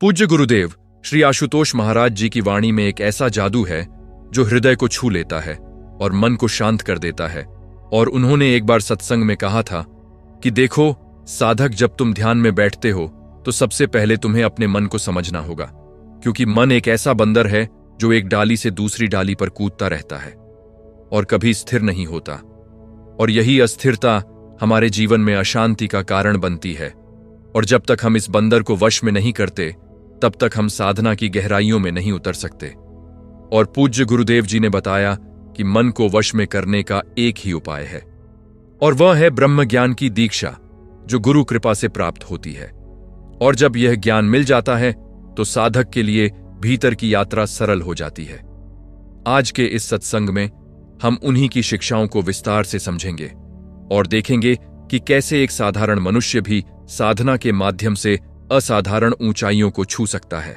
पूज्य गुरुदेव श्री आशुतोष महाराज जी की वाणी में एक ऐसा जादू है जो हृदय को छू लेता है और मन को शांत कर देता है। और उन्होंने एक बार सत्संग में कहा था कि देखो, साधक जब तुम ध्यान में बैठते हो तो सबसे पहले तुम्हें अपने मन को समझना होगा, क्योंकि मन एक ऐसा बंदर है जो एक डाली से दूसरी डाली पर कूदता रहता है और कभी स्थिर नहीं होता। और यही अस्थिरता हमारे जीवन में अशांति का कारण बनती है। और जब तक हम इस बंदर को वश में नहीं करते तब तक हम साधना की गहराइयों में नहीं उतर सकते। और पूज्य गुरुदेव जी ने बताया कि मन को वश में करने का एक ही उपाय है, और वह है ब्रह्म ज्ञान की दीक्षा, जो गुरु कृपा से प्राप्त होती है। और जब यह ज्ञान मिल जाता है तो साधक के लिए भीतर की यात्रा सरल हो जाती है। आज के इस सत्संग में हम उन्हीं की शिक्षाओं को विस्तार से समझेंगे और देखेंगे कि कैसे एक साधारण मनुष्य भी साधना के माध्यम से असाधारण ऊंचाइयों को छू सकता है।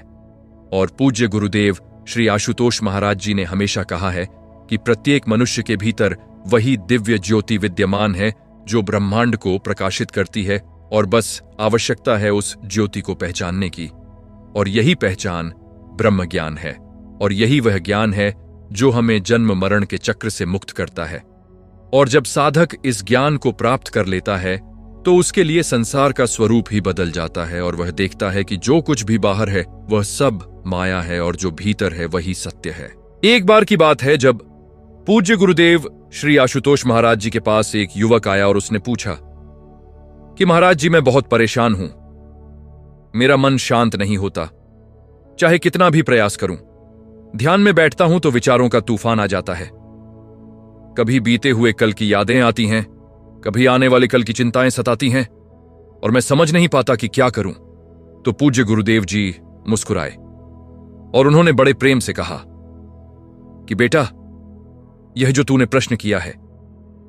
और पूज्य गुरुदेव श्री आशुतोष महाराज जी ने हमेशा कहा है कि प्रत्येक मनुष्य के भीतर वही दिव्य ज्योति विद्यमान है जो ब्रह्मांड को प्रकाशित करती है, और बस आवश्यकता है उस ज्योति को पहचानने की। और यही पहचान ब्रह्म ज्ञान है, और यही वह ज्ञान है जो हमें जन्म मरण के चक्र से मुक्त करता है। और जब साधक इस ज्ञान को प्राप्त कर लेता है तो उसके लिए संसार का स्वरूप ही बदल जाता है, और वह देखता है कि जो कुछ भी बाहर है वह सब माया है और जो भीतर है वही सत्य है। एक बार की बात है जब पूज्य गुरुदेव श्री आशुतोष महाराज जी के पास एक युवक आया और उसने पूछा कि महाराज जी, मैं बहुत परेशान हूं, मेरा मन शांत नहीं होता, चाहे कितना भी प्रयास करूं। ध्यान में बैठता हूं तो विचारों का तूफान आ जाता है। कभी बीते हुए कल की यादें आती हैं, कभी आने वाले कल की चिंताएं सताती हैं, और मैं समझ नहीं पाता कि क्या करूं। तो पूज्य गुरुदेव जी मुस्कुराए और उन्होंने बड़े प्रेम से कहा कि बेटा, यह जो तूने प्रश्न किया है,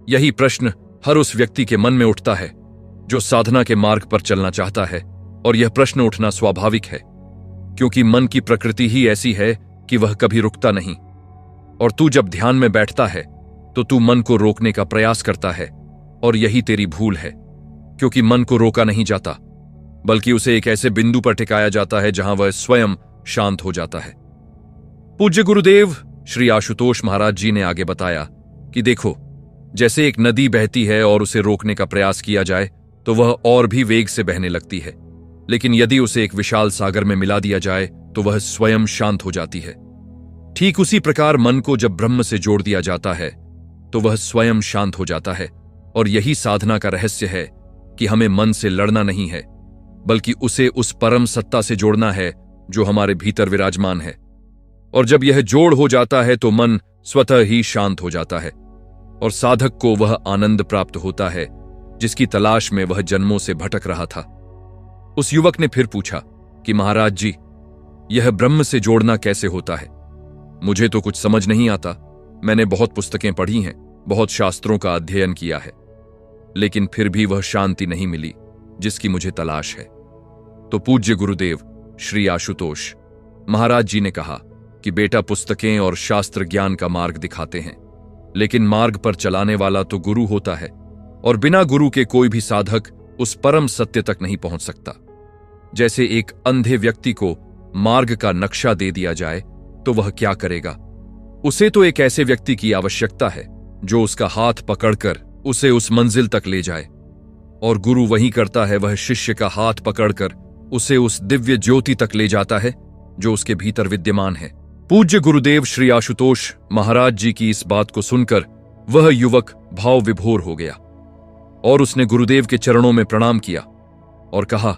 यही प्रश्न हर उस व्यक्ति के मन में उठता है जो साधना के मार्ग पर चलना चाहता है। और यह प्रश्न उठना स्वाभाविक है, क्योंकि मन की प्रकृति ही ऐसी है कि वह कभी रुकता नहीं। और तू जब ध्यान में बैठता है तो तू मन को रोकने का प्रयास करता है, और यही तेरी भूल है, क्योंकि मन को रोका नहीं जाता, बल्कि उसे एक ऐसे बिंदु पर टिकाया जाता है जहां वह स्वयं शांत हो जाता है। पूज्य गुरुदेव श्री आशुतोष महाराज जी ने आगे बताया कि देखो, जैसे एक नदी बहती है और उसे रोकने का प्रयास किया जाए तो वह और भी वेग से बहने लगती है, लेकिन यदि उसे एक विशाल सागर में मिला दिया जाए तो वह स्वयं शांत हो जाती है। ठीक उसी प्रकार मन को जब ब्रह्म से जोड़ दिया जाता है तो वह स्वयं शांत हो जाता है। और यही साधना का रहस्य है कि हमें मन से लड़ना नहीं है, बल्कि उसे उस परम सत्ता से जोड़ना है जो हमारे भीतर विराजमान है। और जब यह जोड़ हो जाता है तो मन स्वतः ही शांत हो जाता है, और साधक को वह आनंद प्राप्त होता है जिसकी तलाश में वह जन्मों से भटक रहा था। उस युवक ने फिर पूछा कि महाराज जी, यह ब्रह्म से जोड़ना कैसे होता है? मुझे तो कुछ समझ नहीं आता। मैंने बहुत पुस्तकें पढ़ी हैं, बहुत शास्त्रों का अध्ययन किया है, लेकिन फिर भी वह शांति नहीं मिली जिसकी मुझे तलाश है। तो पूज्य गुरुदेव श्री आशुतोष महाराज जी ने कहा कि बेटा, पुस्तकें और शास्त्र ज्ञान का मार्ग दिखाते हैं, लेकिन मार्ग पर चलाने वाला तो गुरु होता है, और बिना गुरु के कोई भी साधक उस परम सत्य तक नहीं पहुंच सकता। जैसे एक अंधे व्यक्ति को मार्ग का नक्शा दे दिया जाए तो वह क्या करेगा? उसे तो एक ऐसे व्यक्ति की आवश्यकता है जो उसका हाथ पकड़कर उसे उस मंजिल तक ले जाए, और गुरु वही करता है, वह शिष्य का हाथ पकड़कर उसे उस दिव्य ज्योति तक ले जाता है जो उसके भीतर विद्यमान है। पूज्य गुरुदेव श्री आशुतोष महाराज जी की इस बात को सुनकर वह युवक भाव विभोर हो गया, और उसने गुरुदेव के चरणों में प्रणाम किया और कहा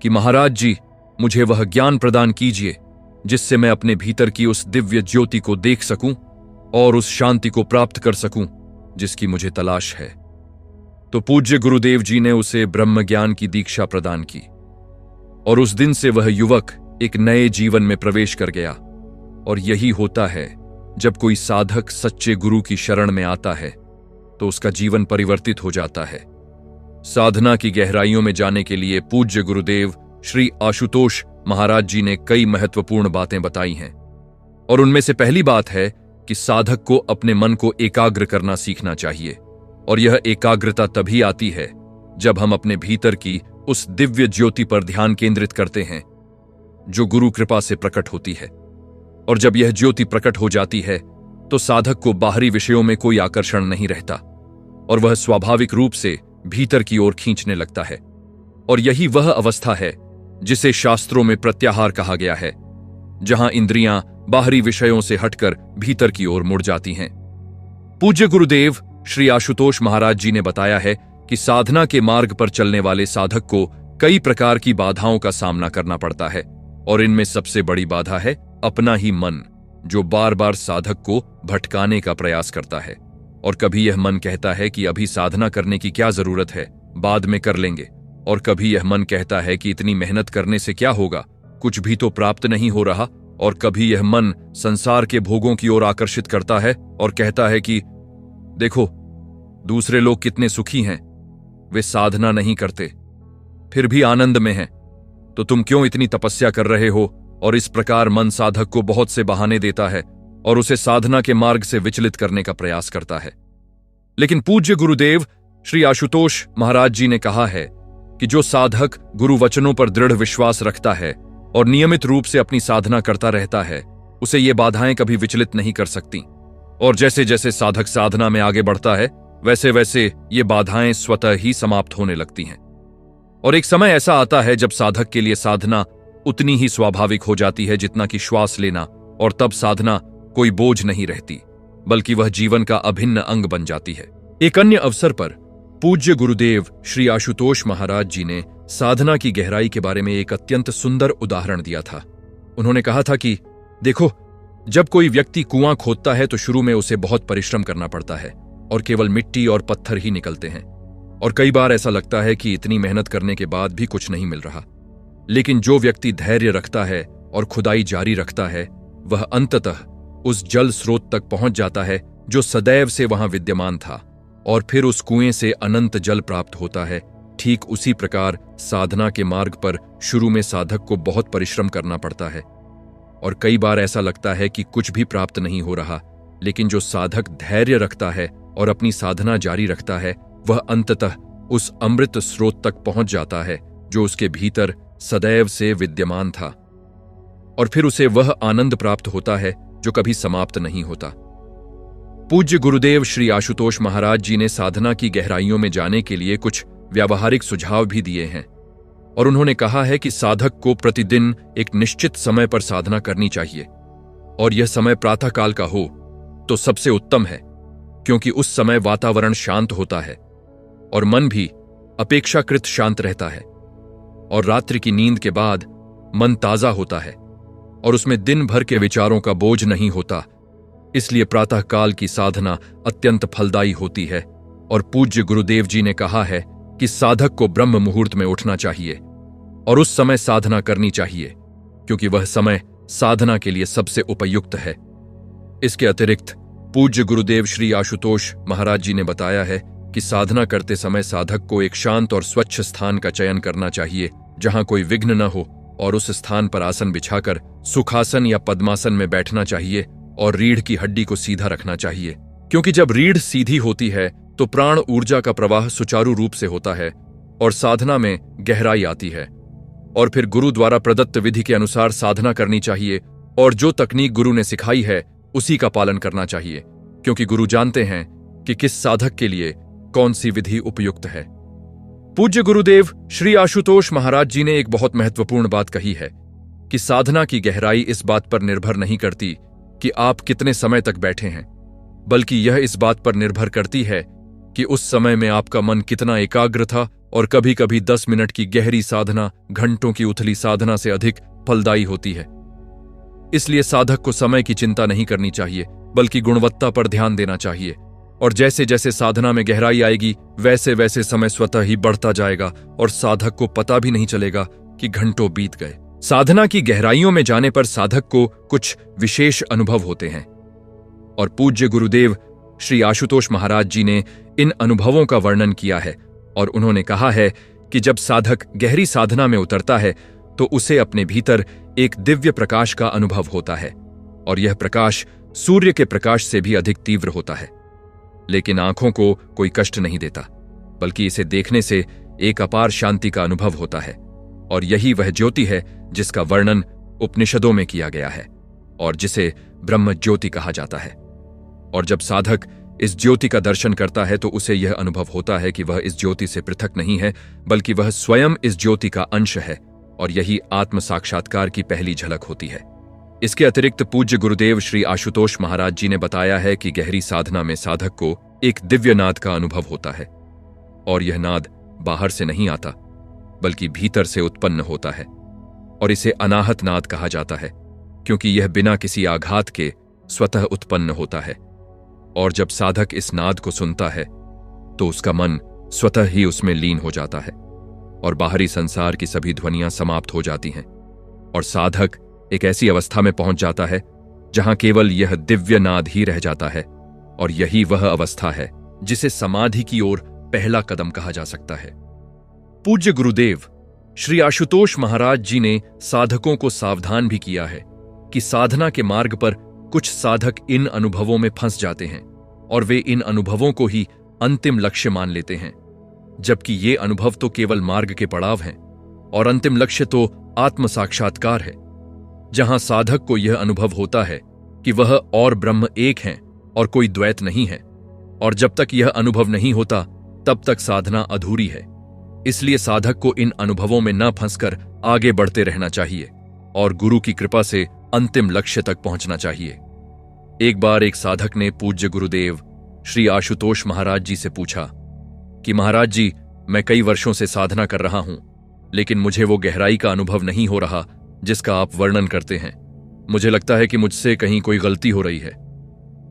कि महाराज जी, मुझे वह ज्ञान प्रदान कीजिए जिससे मैं अपने भीतर की उस दिव्य ज्योति को देख सकूं और उस शांति को प्राप्त कर सकूं जिसकी मुझे तलाश है। तो पूज्य गुरुदेव जी ने उसे ब्रह्म ज्ञान की दीक्षा प्रदान की, और उस दिन से वह युवक एक नए जीवन में प्रवेश कर गया। और यही होता है, जब कोई साधक सच्चे गुरु की शरण में आता है तो उसका जीवन परिवर्तित हो जाता है। साधना की गहराइयों में जाने के लिए पूज्य गुरुदेव श्री आशुतोष महाराज जी ने कई महत्वपूर्ण बातें बताई हैं, और उनमें से पहली बात है कि साधक को अपने मन को एकाग्र करना सीखना चाहिए। और यह एकाग्रता तभी आती है जब हम अपने भीतर की उस दिव्य ज्योति पर ध्यान केंद्रित करते हैं जो गुरु कृपा से प्रकट होती है। और जब यह ज्योति प्रकट हो जाती है तो साधक को बाहरी विषयों में कोई आकर्षण नहीं रहता और वह स्वाभाविक रूप से भीतर की ओर खींचने लगता है। और यही वह अवस्था है जिसे शास्त्रों में प्रत्याहार कहा गया है, जहां इंद्रियां बाहरी विषयों से हटकर भीतर की ओर मुड़ जाती हैं। पूज्य गुरुदेव श्री आशुतोष महाराज जी ने बताया है कि साधना के मार्ग पर चलने वाले साधक को कई प्रकार की बाधाओं का सामना करना पड़ता है और इनमें सबसे बड़ी बाधा है अपना ही मन, जो बार बार साधक को भटकाने का प्रयास करता है। और कभी यह मन कहता है कि अभी साधना करने की क्या जरूरत है, बाद में कर लेंगे। और कभी यह मन कहता है कि इतनी मेहनत करने से क्या होगा, कुछ भी तो प्राप्त नहीं हो रहा। और कभी यह मन संसार के भोगों की ओर आकर्षित करता है और कहता है कि देखो दूसरे लोग कितने सुखी हैं, वे साधना नहीं करते फिर भी आनंद में हैं, तो तुम क्यों इतनी तपस्या कर रहे हो। और इस प्रकार मन साधक को बहुत से बहाने देता है और उसे साधना के मार्ग से विचलित करने का प्रयास करता है। लेकिन पूज्य गुरुदेव श्री आशुतोष महाराज जी ने कहा है कि जो साधक गुरु वचनों पर दृढ़ विश्वास रखता है और नियमित रूप से अपनी साधना करता रहता है, उसे ये बाधाएं कभी विचलित नहीं कर सकती। और जैसे जैसे साधक साधना में आगे बढ़ता है वैसे वैसे ये बाधाएं स्वतः ही समाप्त होने लगती हैं। और एक समय ऐसा आता है जब साधक के लिए साधना उतनी ही स्वाभाविक हो जाती है जितना कि श्वास लेना, और तब साधना कोई बोझ नहीं रहती बल्कि वह जीवन का अभिन्न अंग बन जाती है। एक अन्य अवसर पर पूज्य गुरुदेव श्री आशुतोष महाराज जी ने साधना की गहराई के बारे में एक अत्यंत सुंदर उदाहरण दिया था। उन्होंने कहा था कि देखो, जब कोई व्यक्ति कुआं खोदता है तो शुरू में उसे बहुत परिश्रम करना पड़ता है और केवल मिट्टी और पत्थर ही निकलते हैं। और कई बार ऐसा लगता है कि इतनी मेहनत करने के बाद भी कुछ नहीं मिल रहा। लेकिन जो व्यक्ति धैर्य रखता है और खुदाई जारी रखता है, वह अंततः उस जल स्रोत तक पहुंच जाता है जो सदैव से वहां विद्यमान था, और फिर उस कुएं से अनंत जल प्राप्त होता है। ठीक उसी प्रकार साधना के मार्ग पर शुरू में साधक को बहुत परिश्रम करना पड़ता है और कई बार ऐसा लगता है कि कुछ भी प्राप्त नहीं हो रहा। लेकिन जो साधक धैर्य रखता है और अपनी साधना जारी रखता है, वह अंततः उस अमृत स्रोत तक पहुंच जाता है जो उसके भीतर सदैव से विद्यमान था, और फिर उसे वह आनंद प्राप्त होता है जो कभी समाप्त नहीं होता। पूज्य गुरुदेव श्री आशुतोष महाराज जी ने साधना की गहराइयों में जाने के लिए कुछ व्यावहारिक सुझाव भी दिए हैं। और उन्होंने कहा है कि साधक को प्रतिदिन एक निश्चित समय पर साधना करनी चाहिए, और यह समय प्रातःकाल का हो तो सबसे उत्तम है, क्योंकि उस समय वातावरण शांत होता है और मन भी अपेक्षाकृत शांत रहता है। और रात्रि की नींद के बाद मन ताजा होता है और उसमें दिन भर के विचारों का बोझ नहीं होता। इसलिए प्रातःकाल की साधना अत्यंत फलदायी होती है। और पूज्य गुरुदेव जी ने कहा है कि साधक को ब्रह्म मुहूर्त में उठना चाहिए और उस समय साधना करनी चाहिए, क्योंकि वह समय साधना के लिए सबसे उपयुक्त है। इसके अतिरिक्त पूज्य गुरुदेव श्री आशुतोष महाराज जी ने बताया है कि साधना करते समय साधक को एक शांत और स्वच्छ स्थान का चयन करना चाहिए जहां कोई विघ्न न हो, और उस स्थान पर आसन बिछाकर सुखासन या पद्मासन में बैठना चाहिए और रीढ़ की हड्डी को सीधा रखना चाहिए, क्योंकि जब रीढ़ सीधी होती है तो प्राण ऊर्जा का प्रवाह सुचारू रूप से होता है और साधना में गहराई आती है। और फिर गुरु द्वारा प्रदत्त विधि के अनुसार साधना करनी चाहिए और जो तकनीक गुरु ने सिखाई है उसी का पालन करना चाहिए, क्योंकि गुरु जानते हैं कि किस साधक के लिए कौन सी विधि उपयुक्त है। पूज्य गुरुदेव श्री आशुतोष महाराज जी ने एक बहुत महत्वपूर्ण बात कही है कि साधना की गहराई इस बात पर निर्भर नहीं करती कि आप कितने समय तक बैठे हैं, बल्कि यह इस बात पर निर्भर करती है कि उस समय में आपका मन कितना एकाग्र था। और कभी कभी 10 मिनट की गहरी साधना घंटों की उथली साधना से अधिक फलदायी होती है। इसलिए साधक को समय की चिंता नहीं करनी चाहिए, बल्कि गुणवत्ता पर ध्यान देना चाहिए। और जैसे जैसे साधना में गहराई आएगी वैसे वैसे समय स्वतः ही बढ़ता जाएगा और साधक को पता भी नहीं चलेगा कि घंटों बीत गए। साधना की गहराइयों में जाने पर साधक को कुछ विशेष अनुभव होते हैं, और पूज्य गुरुदेव श्री आशुतोष महाराज जी ने इन अनुभवों का वर्णन किया है। और उन्होंने कहा है कि जब साधक गहरी साधना में उतरता है तो उसे अपने भीतर एक दिव्य प्रकाश का अनुभव होता है, और यह प्रकाश सूर्य के प्रकाश से भी अधिक तीव्र होता है। लेकिन आंखों को कोई कष्ट नहीं देता, बल्कि इसे देखने से एक अपार शांति का अनुभव होता है। और यही वह ज्योति है जिसका वर्णन उपनिषदों में किया गया है और जिसे ब्रह्म ज्योति कहा जाता है। और जब साधक इस ज्योति का दर्शन करता है तो उसे यह अनुभव होता है कि वह इस ज्योति से पृथक नहीं है, बल्कि वह स्वयं इस ज्योति का अंश है, और यही आत्म साक्षात्कार की पहली झलक होती है। इसके अतिरिक्त पूज्य गुरुदेव श्री आशुतोष महाराज जी ने बताया है कि गहरी साधना में साधक को एक दिव्य नाद का अनुभव होता है, और यह नाद बाहर से नहीं आता बल्कि भीतर से उत्पन्न होता है, और इसे अनाहत नाद कहा जाता है क्योंकि यह बिना किसी आघात के स्वतः उत्पन्न होता है। और जब साधक इस नाद को सुनता है तो उसका मन स्वतः ही उसमें लीन हो जाता है और बाहरी संसार की सभी ध्वनियां समाप्त हो जाती हैं, और साधक एक ऐसी अवस्था में पहुंच जाता है जहां केवल यह दिव्य नाद ही रह जाता है, और यही वह अवस्था है जिसे समाधि की ओर पहला कदम कहा जा सकता है। पूज्य गुरुदेव श्री आशुतोष महाराज जी ने साधकों को सावधान भी किया है कि साधना के मार्ग पर कुछ साधक इन अनुभवों में फंस जाते हैं और वे इन अनुभवों को ही अंतिम लक्ष्य मान लेते हैं, जबकि ये अनुभव तो केवल मार्ग के पड़ाव हैं और अंतिम लक्ष्य तो आत्म साक्षात्कार है, जहां साधक को यह अनुभव होता है कि वह और ब्रह्म एक हैं और कोई द्वैत नहीं है। और जब तक यह अनुभव नहीं होता तब तक साधना अधूरी है। इसलिए साधक को इन अनुभवों में न फंसकर आगे बढ़ते रहना चाहिए और गुरु की कृपा से अंतिम लक्ष्य तक पहुंचना चाहिए। एक बार एक साधक ने पूज्य गुरुदेव श्री आशुतोष महाराज जी से पूछा कि महाराज जी, मैं कई वर्षों से साधना कर रहा हूं, लेकिन मुझे वो गहराई का अनुभव नहीं हो रहा जिसका आप वर्णन करते हैं। मुझे लगता है कि मुझसे कहीं कोई गलती हो रही है,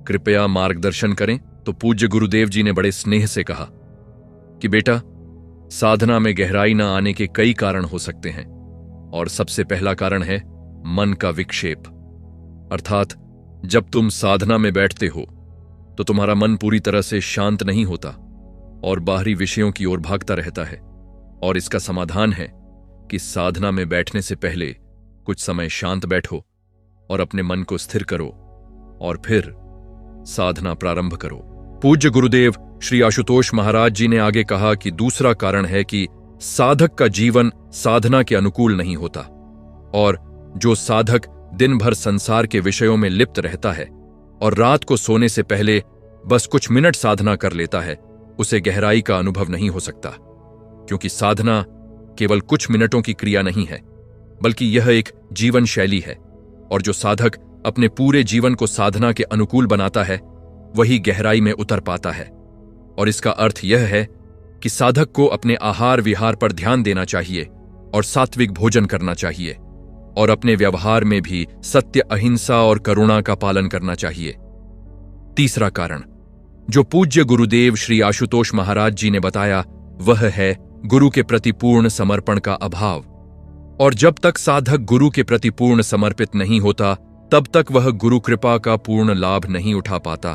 कृपया मार्गदर्शन करें। तो पूज्य गुरुदेव जी ने बड़े स्नेह से कहा कि बेटा, साधना में गहराई न आने के कई कारण हो सकते हैं, और सबसे पहला कारण है मन का विक्षेप। अर्थात जब तुम साधना में बैठते हो तो तुम्हारा मन पूरी तरह से शांत नहीं होता और बाहरी विषयों की ओर भागता रहता है। और इसका समाधान है कि साधना में बैठने से पहले कुछ समय शांत बैठो और अपने मन को स्थिर करो और फिर साधना प्रारंभ करो। पूज्य गुरुदेव श्री आशुतोष महाराज जी ने आगे कहा कि दूसरा कारण है कि साधक का जीवन साधना के अनुकूल नहीं होता, और जो साधक दिन भर संसार के विषयों में लिप्त रहता है और रात को सोने से पहले बस कुछ मिनट साधना कर लेता है, उसे गहराई का अनुभव नहीं हो सकता, क्योंकि साधना केवल कुछ मिनटों की क्रिया नहीं है, बल्कि यह एक जीवन शैली है। और जो साधक अपने पूरे जीवन को साधना के अनुकूल बनाता है वही गहराई में उतर पाता है। और इसका अर्थ यह है कि साधक को अपने आहार विहार पर ध्यान देना चाहिए और सात्विक भोजन करना चाहिए, और अपने व्यवहार में भी सत्य, अहिंसा और करुणा का पालन करना चाहिए। तीसरा कारण जो पूज्य गुरुदेव श्री आशुतोष महाराज जी ने बताया वह है गुरु के प्रति पूर्ण समर्पण का अभाव। और जब तक साधक गुरु के प्रति पूर्ण समर्पित नहीं होता तब तक वह गुरु कृपा का पूर्ण लाभ नहीं उठा पाता।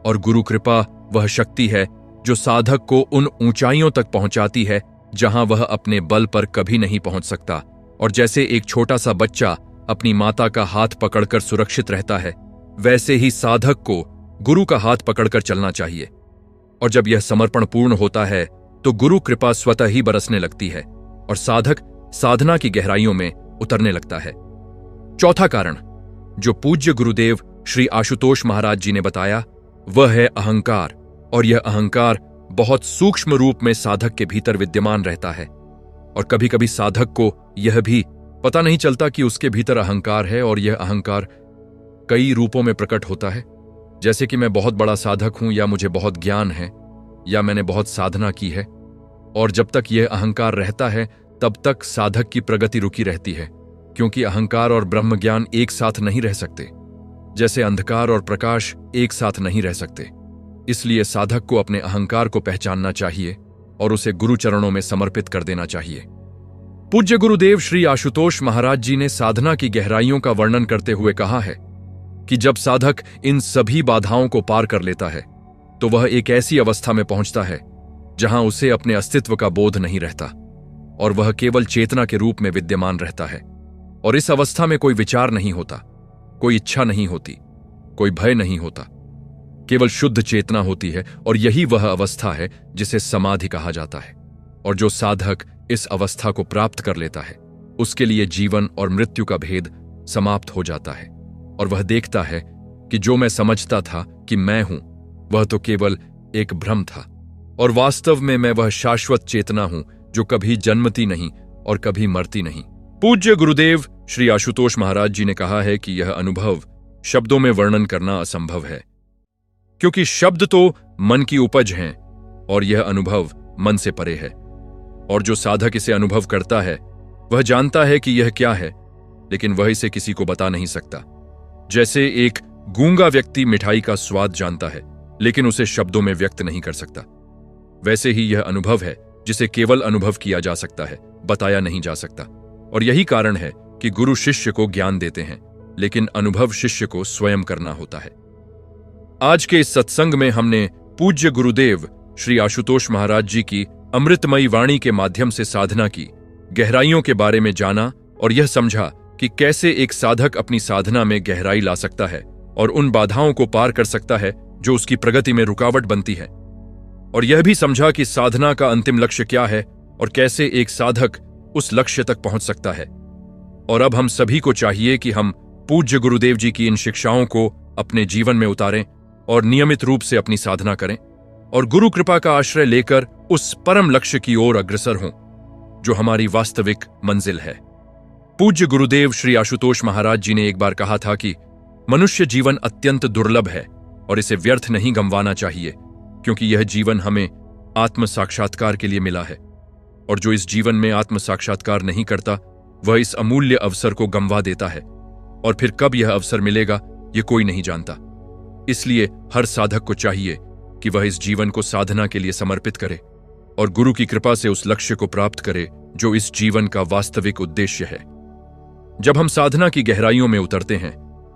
और गुरु कृपा वह शक्ति है जो साधक को उन ऊंचाइयों तक पहुंचाती है जहां वह अपने बल पर कभी नहीं पहुंच सकता। और जैसे एक छोटा सा बच्चा अपनी माता का हाथ पकड़कर सुरक्षित रहता है, वैसे ही साधक को गुरु का हाथ पकड़कर चलना चाहिए। और जब यह समर्पण पूर्ण होता है तो गुरु कृपा स्वतः ही बरसने लगती है और साधक साधना की गहराइयों में उतरने लगता है। चौथा कारण जो पूज्य गुरुदेव श्री आशुतोष महाराज जी ने बताया वह है अहंकार। और यह अहंकार बहुत सूक्ष्म रूप में साधक के भीतर विद्यमान रहता है, और कभी कभी साधक को यह भी पता नहीं चलता कि उसके भीतर अहंकार है, और यह अहंकार कई रूपों में प्रकट होता है, जैसे कि मैं बहुत बड़ा साधक हूं, या मुझे बहुत ज्ञान है, या मैंने बहुत साधना की है। और जब तक यह अहंकार रहता है तब तक साधक की प्रगति रुकी रहती है, क्योंकि अहंकार और ब्रह्म ज्ञान एक साथ नहीं रह सकते, जैसे अंधकार और प्रकाश एक साथ नहीं रह सकते। इसलिए साधक को अपने अहंकार को पहचानना चाहिए और उसे गुरु चरणों में समर्पित कर देना चाहिए। पूज्य गुरुदेव श्री आशुतोष महाराज जी ने साधना की गहराइयों का वर्णन करते हुए कहा है कि जब साधक इन सभी बाधाओं को पार कर लेता है तो वह एक ऐसी अवस्था में पहुंचता है जहां उसे अपने अस्तित्व का बोध नहीं रहता और वह केवल चेतना के रूप में विद्यमान रहता है। और इस अवस्था में कोई विचार नहीं होता, कोई इच्छा नहीं होती, कोई भय नहीं होता, केवल शुद्ध चेतना होती है। और यही वह अवस्था है जिसे समाधि कहा जाता है। और जो साधक इस अवस्था को प्राप्त कर लेता है उसके लिए जीवन और मृत्यु का भेद समाप्त हो जाता है और वह देखता है कि जो मैं समझता था कि मैं हूं वह तो केवल एक भ्रम था और वास्तव में मैं वह शाश्वत चेतना हूं जो कभी जन्मती नहीं और कभी मरती नहीं। पूज्य गुरुदेव श्री आशुतोष महाराज जी ने कहा है कि यह अनुभव शब्दों में वर्णन करना असंभव है, क्योंकि शब्द तो मन की उपज हैं और यह अनुभव मन से परे है। और जो साधक इसे अनुभव करता है वह जानता है कि यह क्या है, लेकिन वह इसे किसी को बता नहीं सकता। जैसे एक गूंगा व्यक्ति मिठाई का स्वाद जानता है लेकिन उसे शब्दों में व्यक्त नहीं कर सकता, वैसे ही यह अनुभव है जिसे केवल अनुभव किया जा सकता है, बताया नहीं जा सकता। और यही कारण है कि गुरु शिष्य को ज्ञान देते हैं लेकिन अनुभव शिष्य को स्वयं करना होता है। आज के इस सत्संग में हमने पूज्य गुरुदेव श्री आशुतोष महाराज जी की अमृतमयी वाणी के माध्यम से साधना की गहराइयों के बारे में जाना और यह समझा कि कैसे एक साधक अपनी साधना में गहराई ला सकता है और उन बाधाओं को पार कर सकता है जो उसकी प्रगति में रुकावट बनती है। और यह भी समझा कि साधना का अंतिम लक्ष्य क्या है और कैसे एक साधक उस लक्ष्य तक पहुंच सकता है। और अब हम सभी को चाहिए कि हम पूज्य गुरुदेव जी की इन शिक्षाओं को अपने जीवन में उतारें और नियमित रूप से अपनी साधना करें और गुरु कृपा का आश्रय लेकर उस परम लक्ष्य की ओर अग्रसर हों जो हमारी वास्तविक मंजिल है। पूज्य गुरुदेव श्री आशुतोष महाराज जी ने एक बार कहा था कि मनुष्य जीवन अत्यंत दुर्लभ है और इसे व्यर्थ नहीं गंवाना चाहिए, क्योंकि यह जीवन हमें आत्म साक्षात्कार के लिए मिला है और जो इस जीवन में आत्म साक्षात्कार नहीं करता वह इस अमूल्य अवसर को गंवा देता है और फिर कब यह अवसर मिलेगा यह कोई नहीं जानता। इसलिए हर साधक को चाहिए कि वह इस जीवन को साधना के लिए समर्पित करे और गुरु की कृपा से उस लक्ष्य को प्राप्त करे जो इस जीवन का वास्तविक उद्देश्य है। जब हम साधना की गहराइयों में उतरते हैं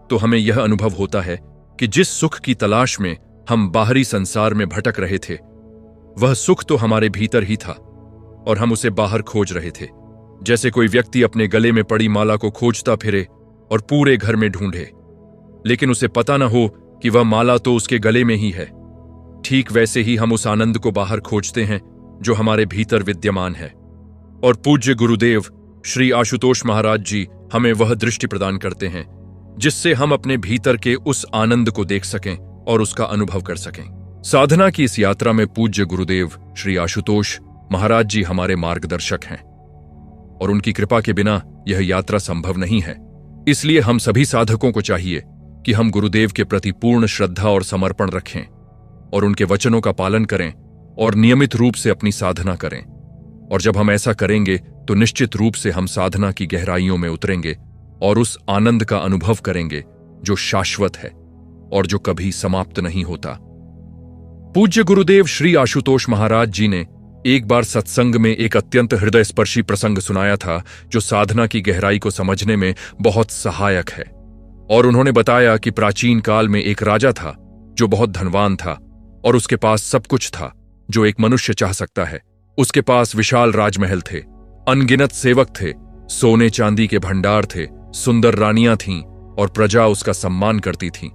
तो हमें यह अनुभव होता है कि जिस सुख की तलाश में हम बाहरी संसार में भटक रहे थे वह सुख तो हमारे भीतर ही था और हम उसे बाहर खोज रहे थे। जैसे कोई व्यक्ति अपने गले में पड़ी माला को खोजता फिरे और पूरे घर में ढूंढे लेकिन उसे पता न हो कि वह माला तो उसके गले में ही है, ठीक वैसे ही हम उस आनंद को बाहर खोजते हैं जो हमारे भीतर विद्यमान है। और पूज्य गुरुदेव श्री आशुतोष महाराज जी हमें वह दृष्टि प्रदान करते हैं जिससे हम अपने भीतर के उस आनंद को देख सकें और उसका अनुभव कर सकें। साधना की इस यात्रा में पूज्य गुरुदेव श्री आशुतोष महाराज जी हमारे मार्गदर्शक हैं और उनकी कृपा के बिना यह यात्रा संभव नहीं है। इसलिए हम सभी साधकों को चाहिए कि हम गुरुदेव के प्रति पूर्ण श्रद्धा और समर्पण रखें और उनके वचनों का पालन करें और नियमित रूप से अपनी साधना करें। और जब हम ऐसा करेंगे तो निश्चित रूप से हम साधना की गहराइयों में उतरेंगे और उस आनंद का अनुभव करेंगे जो शाश्वत है और जो कभी समाप्त नहीं होता। पूज्य गुरुदेव श्री आशुतोष महाराज जी ने एक बार सत्संग में एक अत्यंत हृदयस्पर्शी प्रसंग सुनाया था जो साधना की गहराई को समझने में बहुत सहायक है। और उन्होंने बताया कि प्राचीन काल में एक राजा था जो बहुत धनवान था और उसके पास सब कुछ था जो एक मनुष्य चाह सकता है। उसके पास विशाल राजमहल थे, अनगिनत सेवक थे, सोने चांदी के भंडार थे, सुंदर रानियां थीं और प्रजा उसका सम्मान करती थी।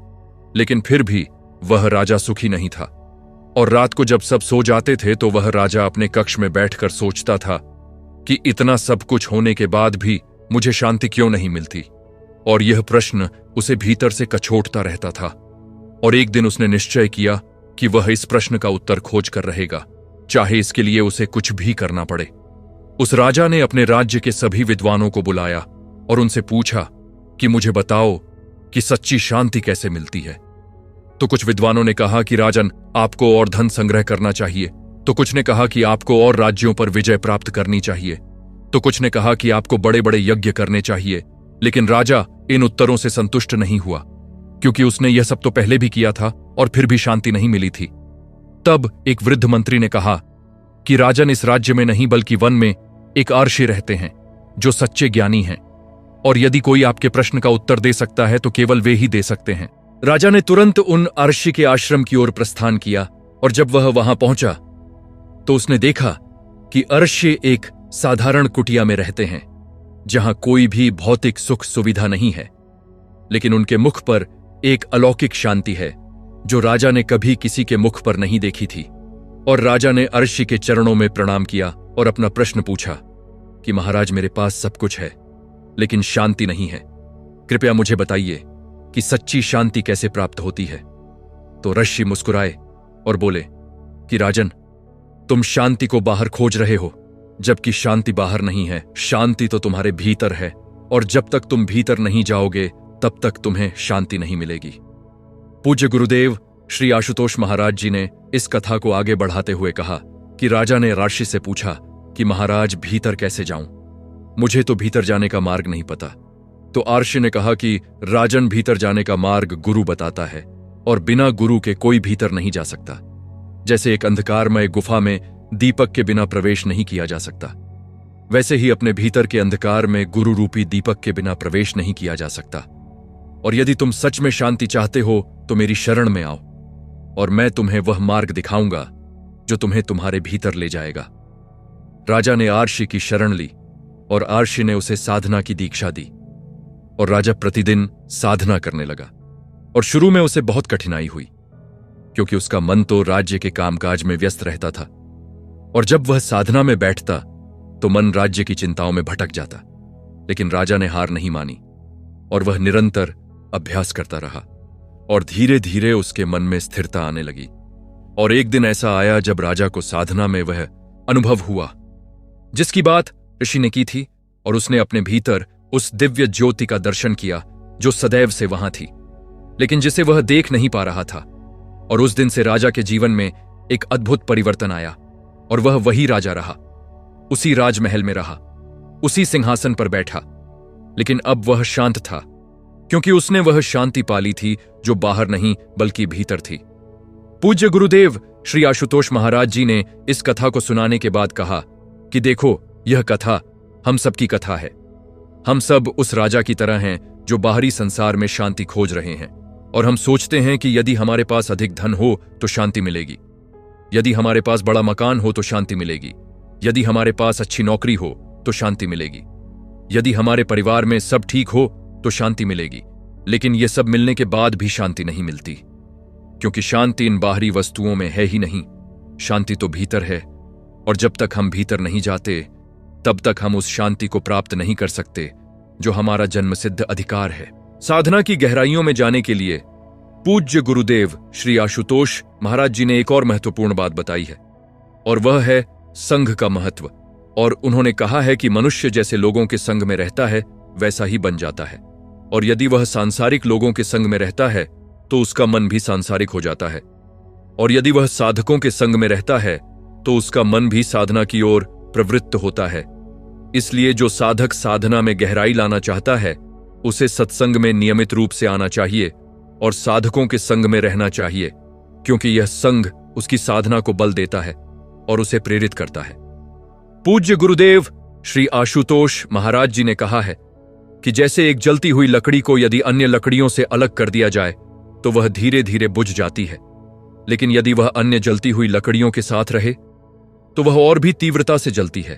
लेकिन फिर भी वह राजा सुखी नहीं था और रात को जब सब सो जाते थे तो वह राजा अपने कक्ष में बैठकर सोचता था कि इतना सब कुछ होने के बाद भी मुझे शांति क्यों नहीं मिलती। और यह प्रश्न उसे भीतर से कछोटता रहता था। और एक दिन उसने निश्चय किया कि वह इस प्रश्न का उत्तर खोज कर रहेगा, चाहे इसके लिए उसे कुछ भी करना पड़े। उस राजा ने अपने राज्य के सभी विद्वानों को बुलाया और उनसे पूछा कि मुझे बताओ कि सच्ची शांति कैसे मिलती है। तो कुछ विद्वानों ने कहा कि राजन, आपको और धन संग्रह करना चाहिए। तो कुछ ने कहा कि आपको और राज्यों पर विजय प्राप्त करनी चाहिए। तो कुछ ने कहा कि आपको बड़े बड़े यज्ञ करने चाहिए। लेकिन राजा इन उत्तरों से संतुष्ट नहीं हुआ, क्योंकि उसने यह सब तो पहले भी किया था और फिर भी शांति नहीं मिली थी। तब एक वृद्ध मंत्री ने कहा कि राजन, इस राज्य में नहीं बल्कि वन में एक अर्षि रहते हैं जो सच्चे ज्ञानी हैं, और यदि कोई आपके प्रश्न का उत्तर दे सकता है तो केवल वे ही दे सकते हैं। राजा ने तुरंत उन अर्षि के आश्रम की ओर प्रस्थान किया और जब वह वहां पहुंचा तो उसने देखा कि अर्षि एक साधारण कुटिया में रहते हैं जहां कोई भी भौतिक सुख सुविधा नहीं है, लेकिन उनके मुख पर एक अलौकिक शांति है जो राजा ने कभी किसी के मुख पर नहीं देखी थी। और राजा ने अर्षि के चरणों में प्रणाम किया और अपना प्रश्न पूछा कि महाराज मेरे पास सब कुछ है, लेकिन शांति नहीं है। कृपया मुझे बताइए कि सच्ची शांति कैसे प्राप्त होती है। तो ऋषि मुस्कुराए और बोले कि राजन, तुम शांति को बाहर खोज रहे हो, जबकि शांति बाहर नहीं है। शांति तो तुम्हारे भीतर है, और जब तक तुम भीतर नहीं जाओगे तब तक तुम्हें शांति नहीं मिलेगी। पूज्य गुरुदेव श्री आशुतोष महाराज जी ने इस कथा को आगे बढ़ाते हुए कहा कि राजा ने राशि से पूछा कि महाराज भीतर कैसे जाऊं, मुझे तो भीतर जाने का मार्ग नहीं पता। तो आर्षि ने कहा कि राजन, भीतर जाने का मार्ग गुरु बताता है, और बिना गुरु के कोई भीतर नहीं जा सकता। जैसे एक अंधकारमय गुफा में दीपक के बिना प्रवेश नहीं किया जा सकता, वैसे ही अपने भीतर के अंधकार में गुरु रूपी दीपक के बिना प्रवेश नहीं किया जा सकता। और यदि तुम सच में शांति चाहते हो तो मेरी शरण में आओ, और मैं तुम्हें वह मार्ग दिखाऊंगा जो तुम्हें तुम्हारे भीतर ले जाएगा। राजा ने आर्षि की शरण ली, और आर्षि ने उसे साधना की दीक्षा दी, और राजा प्रतिदिन साधना करने लगा। और शुरू में उसे बहुत कठिनाई हुई, क्योंकि उसका मन तो राज्य के कामकाज में व्यस्त रहता था, और जब वह साधना में बैठता तो मन राज्य की चिंताओं में भटक जाता। लेकिन राजा ने हार नहीं मानी, और वह निरंतर अभ्यास करता रहा, और धीरे धीरे उसके मन में स्थिरता आने लगी। और एक दिन ऐसा आया जब राजा को साधना में वह अनुभव हुआ जिसकी बात ऋषि ने की थी, और उसने अपने भीतर उस दिव्य ज्योति का दर्शन किया जो सदैव से वहां थी, लेकिन जिसे वह देख नहीं पा रहा था। और उस दिन से राजा के जीवन में एक अद्भुत परिवर्तन आया, और वह वही राजा रहा, उसी राजमहल में रहा, उसी सिंहासन पर बैठा। लेकिन अब वह शांत था, क्योंकि उसने वह शांति पाली थी जो बाहर नहीं बल्कि भीतर थी। पूज्य गुरुदेव श्री आशुतोष महाराज जी ने इस कथा को सुनाने के बाद कहा कि देखो, यह कथा हम सबकी कथा है। हम सब उस राजा की तरह हैं जो बाहरी संसार में शांति खोज रहे हैं, और हम सोचते हैं कि यदि हमारे पास अधिक धन हो तो शांति मिलेगी, यदि हमारे पास बड़ा मकान हो तो शांति मिलेगी, यदि हमारे पास अच्छी नौकरी हो तो शांति मिलेगी, यदि हमारे परिवार में सब ठीक हो तो शांति मिलेगी। लेकिन यह सब मिलने के बाद भी शांति नहीं मिलती, क्योंकि शांति इन बाहरी वस्तुओं में है ही नहीं। शांति तो भीतर है, और जब तक हम भीतर नहीं जाते तब तक हम उस शांति को प्राप्त नहीं कर सकते जो हमारा जन्मसिद्ध अधिकार है। साधना की गहराइयों में जाने के लिए पूज्य गुरुदेव श्री आशुतोष महाराज जी ने एक और महत्वपूर्ण बात बताई है, और वह है संघ का महत्व। और उन्होंने कहा है कि मनुष्य जैसे लोगों के संग में रहता है वैसा ही बन जाता है, और यदि वह सांसारिक लोगों के संग में रहता है तो उसका मन भी सांसारिक हो जाता है, और यदि वह साधकों के संग में रहता है तो उसका मन भी साधना की ओर प्रवृत्त होता है। इसलिए जो साधक साधना में गहराई लाना चाहता है उसे सत्संग में नियमित रूप से आना चाहिए और साधकों के संग में रहना चाहिए, क्योंकि यह संग उसकी साधना को बल देता है और उसे प्रेरित करता है। पूज्य गुरुदेव श्री आशुतोष महाराज जी ने कहा है कि जैसे एक जलती हुई लकड़ी को यदि अन्य लकड़ियों से अलग कर दिया जाए तो वह धीरे धीरे बुझ जाती है, लेकिन यदि वह अन्य जलती हुई लकड़ियों के साथ रहे तो वह और भी तीव्रता से जलती है।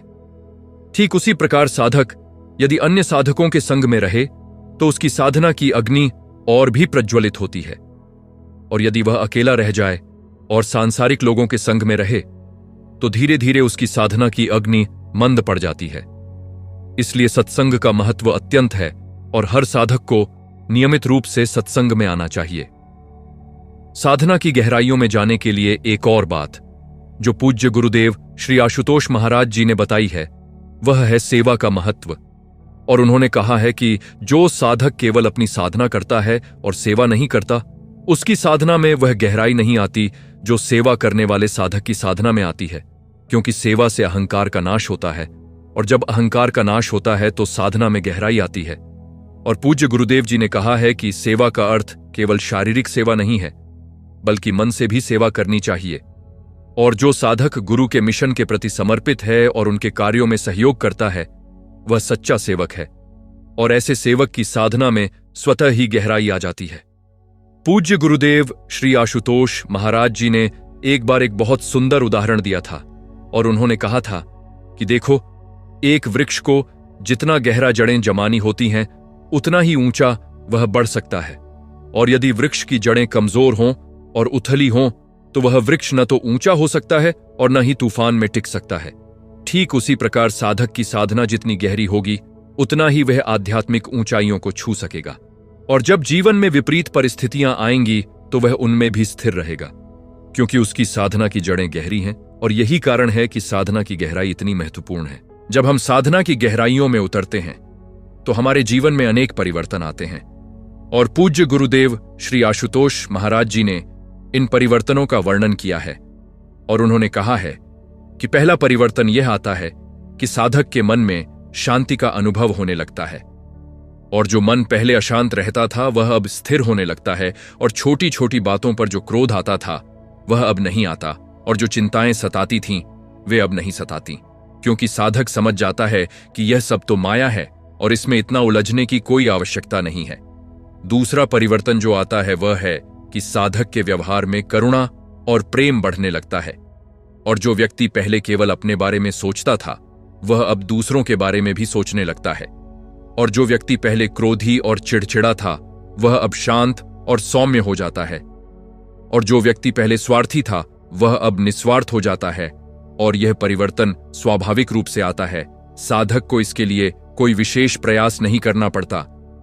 ठीक उसी प्रकार साधक यदि अन्य साधकों के संग में रहे तो उसकी साधना की अग्नि और भी प्रज्वलित होती है, और यदि वह अकेला रह जाए और सांसारिक लोगों के संग में रहे तो धीरे धीरे उसकी साधना की अग्नि मंद पड़ जाती है। इसलिए सत्संग का महत्व अत्यंत है, और हर साधक को नियमित रूप से सत्संग में आना चाहिए। साधना की गहराइयों में जाने के लिए एक और बात जो पूज्य गुरुदेव श्री आशुतोष महाराज जी ने बताई है वह है सेवा का महत्व। और उन्होंने कहा है कि जो साधक केवल अपनी साधना करता है और सेवा नहीं करता, उसकी साधना में वह गहराई नहीं आती जो सेवा करने वाले साधक की साधना में आती है, क्योंकि सेवा से अहंकार का नाश होता है, और जब अहंकार का नाश होता है तो साधना में गहराई आती है। और पूज्य गुरुदेव जी ने कहा है कि सेवा का अर्थ केवल शारीरिक सेवा नहीं है, बल्कि मन से भी सेवा करनी चाहिए। और जो साधक गुरु के मिशन के प्रति समर्पित है और उनके कार्यों में सहयोग करता है वह सच्चा सेवक है, और ऐसे सेवक की साधना में स्वतः ही गहराई आ जाती है। पूज्य गुरुदेव श्री आशुतोष महाराज जी ने एक बार एक बहुत सुंदर उदाहरण दिया था, और उन्होंने कहा था कि देखो, एक वृक्ष को जितना गहरा जड़ें जमानी होती हैं उतना ही ऊंचा वह बढ़ सकता है, और यदि वृक्ष की जड़ें कमजोर हों और उथली हों तो वह वृक्ष न तो ऊंचा हो सकता है और न ही तूफान में टिक सकता है। ठीक उसी प्रकार साधक की साधना जितनी गहरी होगी, उतना ही वह आध्यात्मिक ऊंचाइयों को छू सकेगा। और जब जीवन में विपरीत परिस्थितियां आएंगी तो वह उनमें भी स्थिर रहेगा, क्योंकि उसकी साधना की जड़ें गहरी हैं। और यही कारण है कि साधना की गहराई इतनी महत्वपूर्ण है। जब हम साधना की गहराइयों में उतरते हैं तो हमारे जीवन में अनेक परिवर्तन आते हैं। और पूज्य गुरुदेव श्री आशुतोष महाराज जी ने इन परिवर्तनों का वर्णन किया है। और उन्होंने कहा है कि पहला परिवर्तन यह आता है कि साधक के मन में शांति का अनुभव होने लगता है। और जो मन पहले अशांत रहता था वह अब स्थिर होने लगता है। और छोटी छोटी बातों पर जो क्रोध आता था वह अब नहीं आता। और जो चिंताएं सताती थीं वे अब नहीं सताती, क्योंकि साधक समझ जाता है कि यह सब तो माया है और इसमें इतना उलझने की कोई आवश्यकता नहीं है। दूसरा परिवर्तन जो आता है वह है कि साधक के व्यवहार में करुणा और प्रेम बढ़ने लगता है। और जो व्यक्ति पहले केवल अपने बारे में सोचता था वह अब दूसरों के बारे में भी सोचने लगता है। और जो व्यक्ति पहले क्रोधी और चिड़चिड़ा था वह अब शांत और सौम्य हो जाता है। और जो व्यक्ति पहले स्वार्थी था वह अब निस्वार्थ हो जाता है। और यह परिवर्तन स्वाभाविक रूप से आता है। साधक को इसके लिए कोई विशेष प्रयास नहीं करना पड़ता,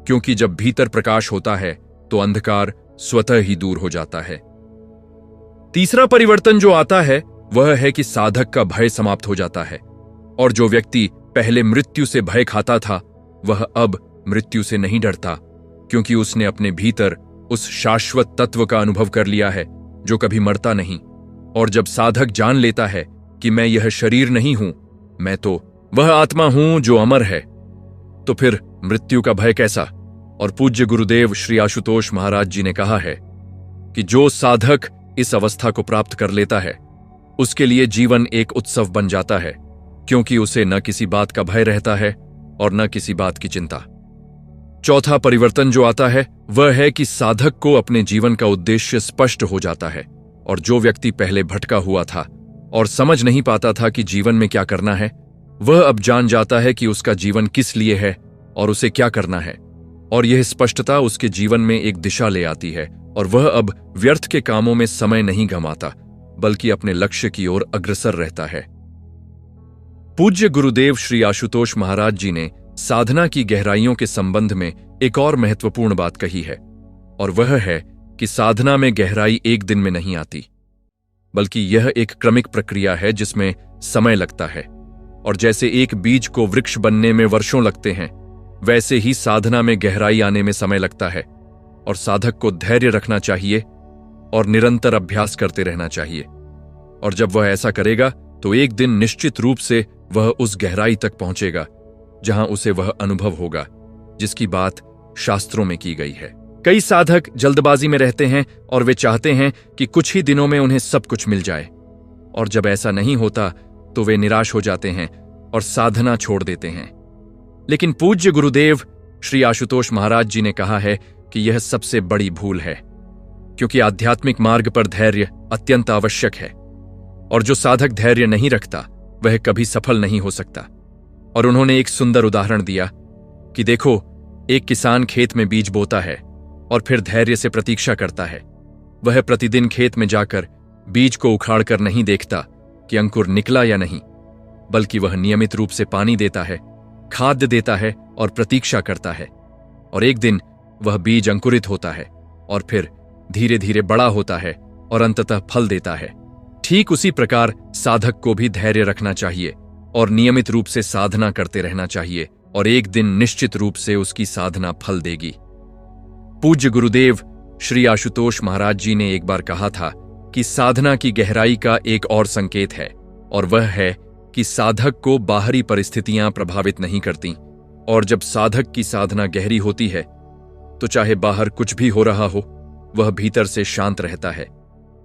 क्योंकि जब भीतर प्रकाश होता है तो अंधकार स्वतः ही दूर हो जाता है। तीसरा परिवर्तन जो आता है वह है कि साधक का भय समाप्त हो जाता है। और जो व्यक्ति पहले मृत्यु से भय खाता था वह अब मृत्यु से नहीं डरता, क्योंकि उसने अपने भीतर उस शाश्वत तत्व का अनुभव कर लिया है जो कभी मरता नहीं। और जब साधक जान लेता है कि मैं यह शरीर नहीं हूं, मैं तो वह आत्मा हूं जो अमर है, तो फिर मृत्यु का भय कैसा। और पूज्य गुरुदेव श्री आशुतोष महाराज जी ने कहा है कि जो साधक इस अवस्था को प्राप्त कर लेता है उसके लिए जीवन एक उत्सव बन जाता है, क्योंकि उसे न किसी बात का भय रहता है और न किसी बात की चिंता। चौथा परिवर्तन जो आता है वह है कि साधक को अपने जीवन का उद्देश्य स्पष्ट हो जाता है। और जो व्यक्ति पहले भटका हुआ था और समझ नहीं पाता था कि जीवन में क्या करना है, वह अब जान जाता है कि उसका जीवन किस लिए है और उसे क्या करना है। और यह स्पष्टता उसके जीवन में एक दिशा ले आती है और वह अब व्यर्थ के कामों में समय नहीं गंवाता, बल्कि अपने लक्ष्य की ओर अग्रसर रहता है। पूज्य गुरुदेव श्री आशुतोष महाराज जी ने साधना की गहराइयों के संबंध में एक और महत्वपूर्ण बात कही है, और वह है कि साधना में गहराई एक दिन में नहीं आती, बल्कि यह एक क्रमिक प्रक्रिया है जिसमें समय लगता है। और जैसे एक बीज को वृक्ष बनने में वर्षों लगते हैं, वैसे ही साधना में गहराई आने में समय लगता है। और साधक को धैर्य रखना चाहिए और निरंतर अभ्यास करते रहना चाहिए। और जब वह ऐसा करेगा तो एक दिन निश्चित रूप से वह उस गहराई तक पहुंचेगा जहां उसे वह अनुभव होगा जिसकी बात शास्त्रों में की गई है। कई साधक जल्दबाजी में रहते हैं और वे चाहते हैं कि कुछ ही दिनों में उन्हें सब कुछ मिल जाए। और जब ऐसा नहीं होता तो वे निराश हो जाते हैं और साधना छोड़ देते हैं। लेकिन पूज्य गुरुदेव श्री आशुतोष महाराज जी ने कहा है कि यह सबसे बड़ी भूल है, क्योंकि आध्यात्मिक मार्ग पर धैर्य अत्यंत आवश्यक है। और जो साधक धैर्य नहीं रखता वह कभी सफल नहीं हो सकता। और उन्होंने एक सुंदर उदाहरण दिया कि देखो, एक किसान खेत में बीज बोता है और फिर धैर्य से प्रतीक्षा करता है। वह प्रतिदिन खेत में जाकर बीज को उखाड़कर नहीं देखता कि अंकुर निकला या नहीं, बल्कि वह नियमित रूप से पानी देता है, खाद्य देता है और प्रतीक्षा करता है। और एक दिन वह बीज अंकुरित होता है और फिर धीरे धीरे बड़ा होता है और अंततः फल देता है। ठीक उसी प्रकार साधक को भी धैर्य रखना चाहिए और नियमित रूप से साधना करते रहना चाहिए, और एक दिन निश्चित रूप से उसकी साधना फल देगी। पूज्य गुरुदेव श्री आशुतोष महाराज जी ने एक बार कहा था कि साधना की गहराई का एक और संकेत है, और वह है कि साधक को बाहरी परिस्थितियां प्रभावित नहीं करती। और जब साधक की साधना गहरी होती है तो चाहे बाहर कुछ भी हो रहा हो, वह भीतर से शांत रहता है।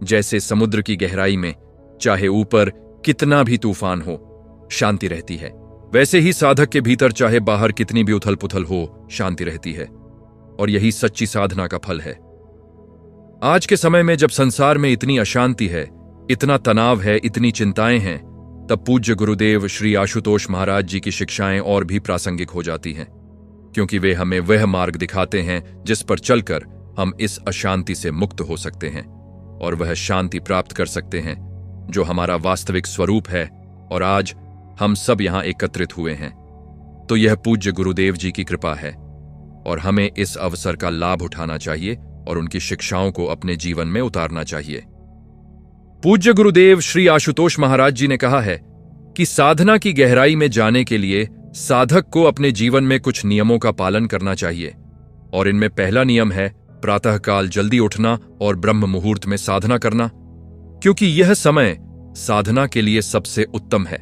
जैसे समुद्र की गहराई में चाहे ऊपर कितना भी तूफान हो, शांति रहती है, वैसे ही साधक के भीतर चाहे बाहर कितनी भी उथल पुथल हो, शांति रहती है। और यही सच्ची साधना का फल है। आज के समय में जब संसार में इतनी अशांति है, इतना तनाव है, इतनी चिंताएं हैं, तब पूज्य गुरुदेव श्री आशुतोष महाराज जी की शिक्षाएं और भी प्रासंगिक हो जाती हैं, क्योंकि वे हमें वह मार्ग दिखाते हैं जिस पर चलकर हम इस अशांति से मुक्त हो सकते हैं और वह शांति प्राप्त कर सकते हैं जो हमारा वास्तविक स्वरूप है और आज हम सब यहां एकत्रित हुए हैं, तो यह पूज्य गुरुदेव जी की कृपा है और हमें इस अवसर का लाभ उठाना चाहिए और उनकी शिक्षाओं को अपने जीवन में उतारना चाहिए। पूज्य गुरुदेव श्री आशुतोष महाराज जी ने कहा है कि साधना की गहराई में जाने के लिए साधक को अपने जीवन में कुछ नियमों का पालन करना चाहिए, और इनमें पहला नियम है प्रातःकाल जल्दी उठना और ब्रह्म मुहूर्त में साधना करना, क्योंकि यह समय साधना के लिए सबसे उत्तम है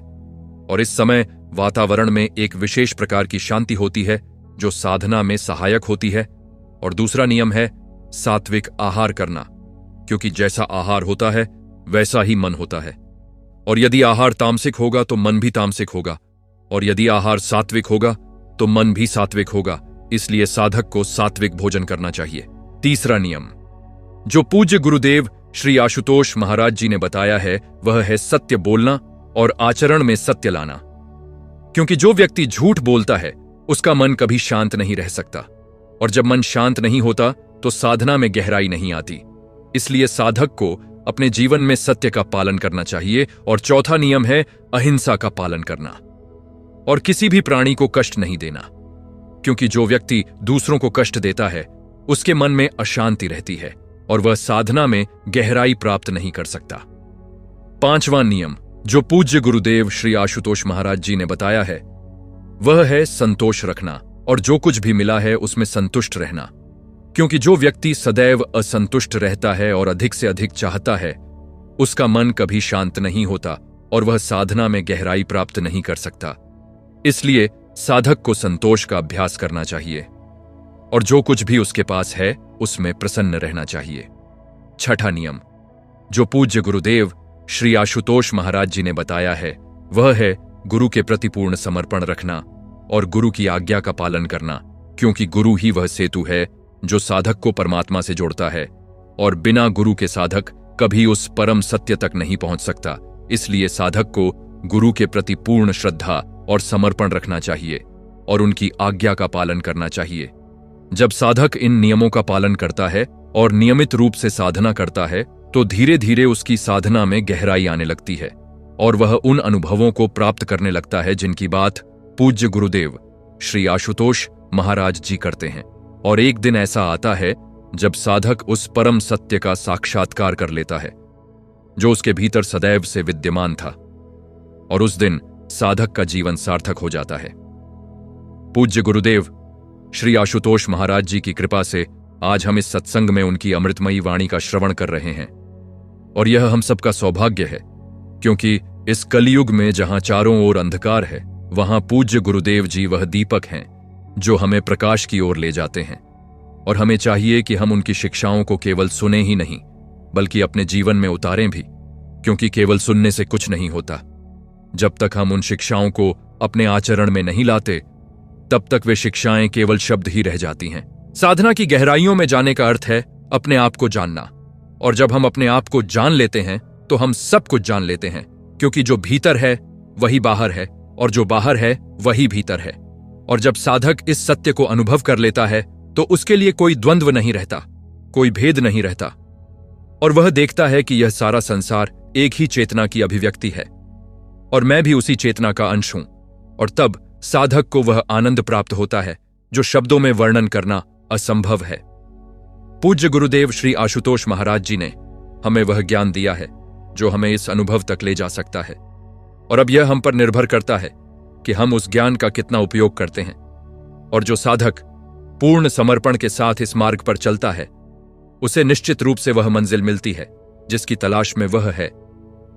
और इस समय वातावरण में एक विशेष प्रकार की शांति होती है जो साधना में सहायक होती है। और दूसरा नियम है सात्विक आहार करना, क्योंकि जैसा आहार होता है वैसा ही मन होता है, और यदि आहार तामसिक होगा तो मन भी तामसिक होगा, और यदि आहार सात्विक होगा तो मन भी सात्विक होगा। इसलिए साधक को सात्विक भोजन करना चाहिए। तीसरा नियम जो पूज्य गुरुदेव श्री आशुतोष महाराज जी ने बताया है वह है सत्य बोलना और आचरण में सत्य लाना, क्योंकि जो व्यक्ति झूठ बोलता है उसका मन कभी शांत नहीं रह सकता, और जब मन शांत नहीं होता तो साधना में गहराई नहीं आती। इसलिए साधक को अपने जीवन में सत्य का पालन करना चाहिए। और चौथा नियम है अहिंसा का पालन करना और किसी भी प्राणी को कष्ट नहीं देना, क्योंकि जो व्यक्ति दूसरों को कष्ट देता है उसके मन में अशांति रहती है और वह साधना में गहराई प्राप्त नहीं कर सकता। पांचवां नियम जो पूज्य गुरुदेव श्री आशुतोष महाराज जी ने बताया है वह है संतोष रखना और जो कुछ भी मिला है उसमें संतुष्ट रहना, क्योंकि जो व्यक्ति सदैव असंतुष्ट रहता है और अधिक से अधिक चाहता है उसका मन कभी शांत नहीं होता और वह साधना में गहराई प्राप्त नहीं कर सकता। इसलिए साधक को संतोष का अभ्यास करना चाहिए और जो कुछ भी उसके पास है उसमें प्रसन्न रहना चाहिए। छठा नियम जो पूज्य गुरुदेव श्री आशुतोष महाराज जी ने बताया है वह है गुरु के प्रति पूर्ण समर्पण रखना और गुरु की आज्ञा का पालन करना, क्योंकि गुरु ही वह सेतु है जो साधक को परमात्मा से जोड़ता है और बिना गुरु के साधक कभी उस परम सत्य तक नहीं पहुंच सकता। इसलिए साधक को गुरु के प्रति पूर्ण श्रद्धा और समर्पण रखना चाहिए और उनकी आज्ञा का पालन करना चाहिए। जब साधक इन नियमों का पालन करता है और नियमित रूप से साधना करता है तो धीरे धीरे उसकी साधना में गहराई आने लगती है और वह उन अनुभवों को प्राप्त करने लगता है जिनकी बात पूज्य गुरुदेव श्री आशुतोष महाराज जी करते हैं। और एक दिन ऐसा आता है जब साधक उस परम सत्य का साक्षात्कार कर लेता है जो उसके भीतर सदैव से विद्यमान था, और उस दिन साधक का जीवन सार्थक हो जाता है। पूज्य गुरुदेव श्री आशुतोष महाराज जी की कृपा से आज हम इस सत्संग में उनकी अमृतमयी वाणी का श्रवण कर रहे हैं, और यह हम सबका सौभाग्य है, क्योंकि इस कलयुग में जहां चारों ओर अंधकार है वहां पूज्य गुरुदेव जी वह दीपक हैं जो हमें प्रकाश की ओर ले जाते हैं। और हमें चाहिए कि हम उनकी शिक्षाओं को केवल सुने ही नहीं बल्कि अपने जीवन में उतारें भी, क्योंकि केवल सुनने से कुछ नहीं होता। जब तक हम उन शिक्षाओं को अपने आचरण में नहीं लाते तब तक वे शिक्षाएं केवल शब्द ही रह जाती हैं। साधना की गहराइयों में जाने का अर्थ है अपने आप को जानना, और जब हम अपने आप को जान लेते हैं तो हम सब कुछ जान लेते हैं, क्योंकि जो भीतर है वही बाहर है और जो बाहर है वही भीतर है। और जब साधक इस सत्य को अनुभव कर लेता है तो उसके लिए कोई द्वंद्व नहीं रहता, कोई भेद नहीं रहता, और वह देखता है कि यह सारा संसार एक ही चेतना की अभिव्यक्ति है और मैं भी उसी चेतना का अंश हूं। और तब साधक को वह आनंद प्राप्त होता है जो शब्दों में वर्णन करना असंभव है। पूज्य गुरुदेव श्री आशुतोष महाराज जी ने हमें वह ज्ञान दिया है जो हमें इस अनुभव तक ले जा सकता है, और अब यह हम पर निर्भर करता है कि हम उस ज्ञान का कितना उपयोग करते हैं। और जो साधक पूर्ण समर्पण के साथ इस मार्ग पर चलता है उसे निश्चित रूप से वह मंजिल मिलती है जिसकी तलाश में वह है।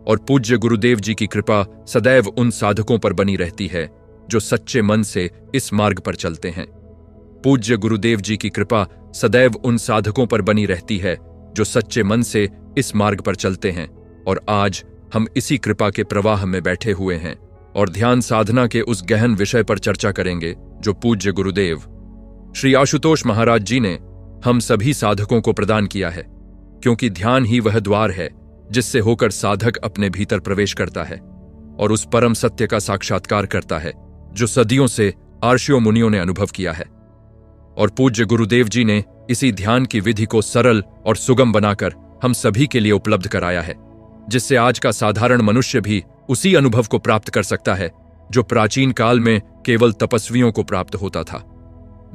और पूज्य गुरुदेव जी की कृपा सदैव उन साधकों पर बनी रहती है जो सच्चे मन से इस मार्ग पर चलते हैं। पूज्य गुरुदेव जी की कृपा सदैव उन साधकों पर बनी रहती है जो सच्चे मन से इस मार्ग पर चलते हैं। और आज हम इसी कृपा के प्रवाह में बैठे हुए हैं और ध्यान साधना के उस गहन विषय पर चर्चा करेंगे जो पूज्य गुरुदेव श्री आशुतोष महाराज जी ने हम सभी साधकों को प्रदान किया है, क्योंकि ध्यान ही वह द्वार है जिससे होकर साधक अपने भीतर प्रवेश करता है और उस परम सत्य का साक्षात्कार करता है जो सदियों से आर्षियों मुनियों ने अनुभव किया है। और पूज्य गुरुदेव जी ने इसी ध्यान की विधि को सरल और सुगम बनाकर हम सभी के लिए उपलब्ध कराया है, जिससे आज का साधारण मनुष्य भी उसी अनुभव को प्राप्त कर सकता है जो प्राचीन काल में केवल तपस्वियों को प्राप्त होता था।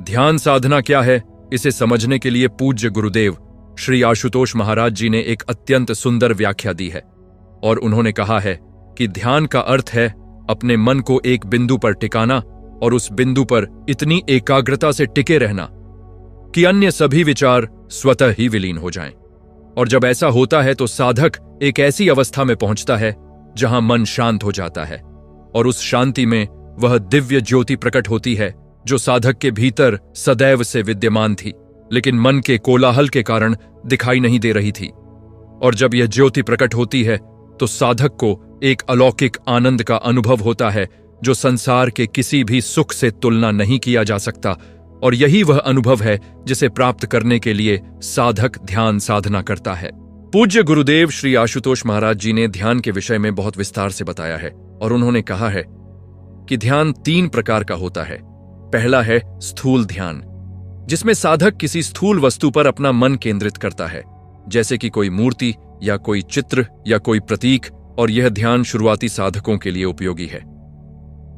ध्यान साधना क्या है, इसे समझने के लिए पूज्य गुरुदेव श्री आशुतोष महाराज जी ने एक अत्यंत सुंदर व्याख्या दी है और उन्होंने कहा है कि ध्यान का अर्थ है अपने मन को एक बिंदु पर टिकाना और उस बिंदु पर इतनी एकाग्रता से टिके रहना कि अन्य सभी विचार स्वतः ही विलीन हो जाएं। और जब ऐसा होता है तो साधक एक ऐसी अवस्था में पहुंचता है जहां मन शांत हो जाता है और उस शांति में वह दिव्य ज्योति प्रकट होती है जो साधक के भीतर सदैव से विद्यमान थी, लेकिन मन के कोलाहल के कारण दिखाई नहीं दे रही थी। और जब यह ज्योति प्रकट होती है तो साधक को एक अलौकिक आनंद का अनुभव होता है जो संसार के किसी भी सुख से तुलना नहीं किया जा सकता। और यही वह अनुभव है जिसे प्राप्त करने के लिए साधक ध्यान साधना करता है। पूज्य गुरुदेव श्री आशुतोष महाराज जी ने ध्यान के विषय में बहुत विस्तार से बताया है और उन्होंने कहा है कि ध्यान 3 प्रकार का होता है। पहला है स्थूल ध्यान, जिसमें साधक किसी स्थूल वस्तु पर अपना मन केंद्रित करता है, जैसे कि कोई मूर्ति या कोई चित्र या कोई प्रतीक। और यह ध्यान शुरुआती साधकों के लिए उपयोगी है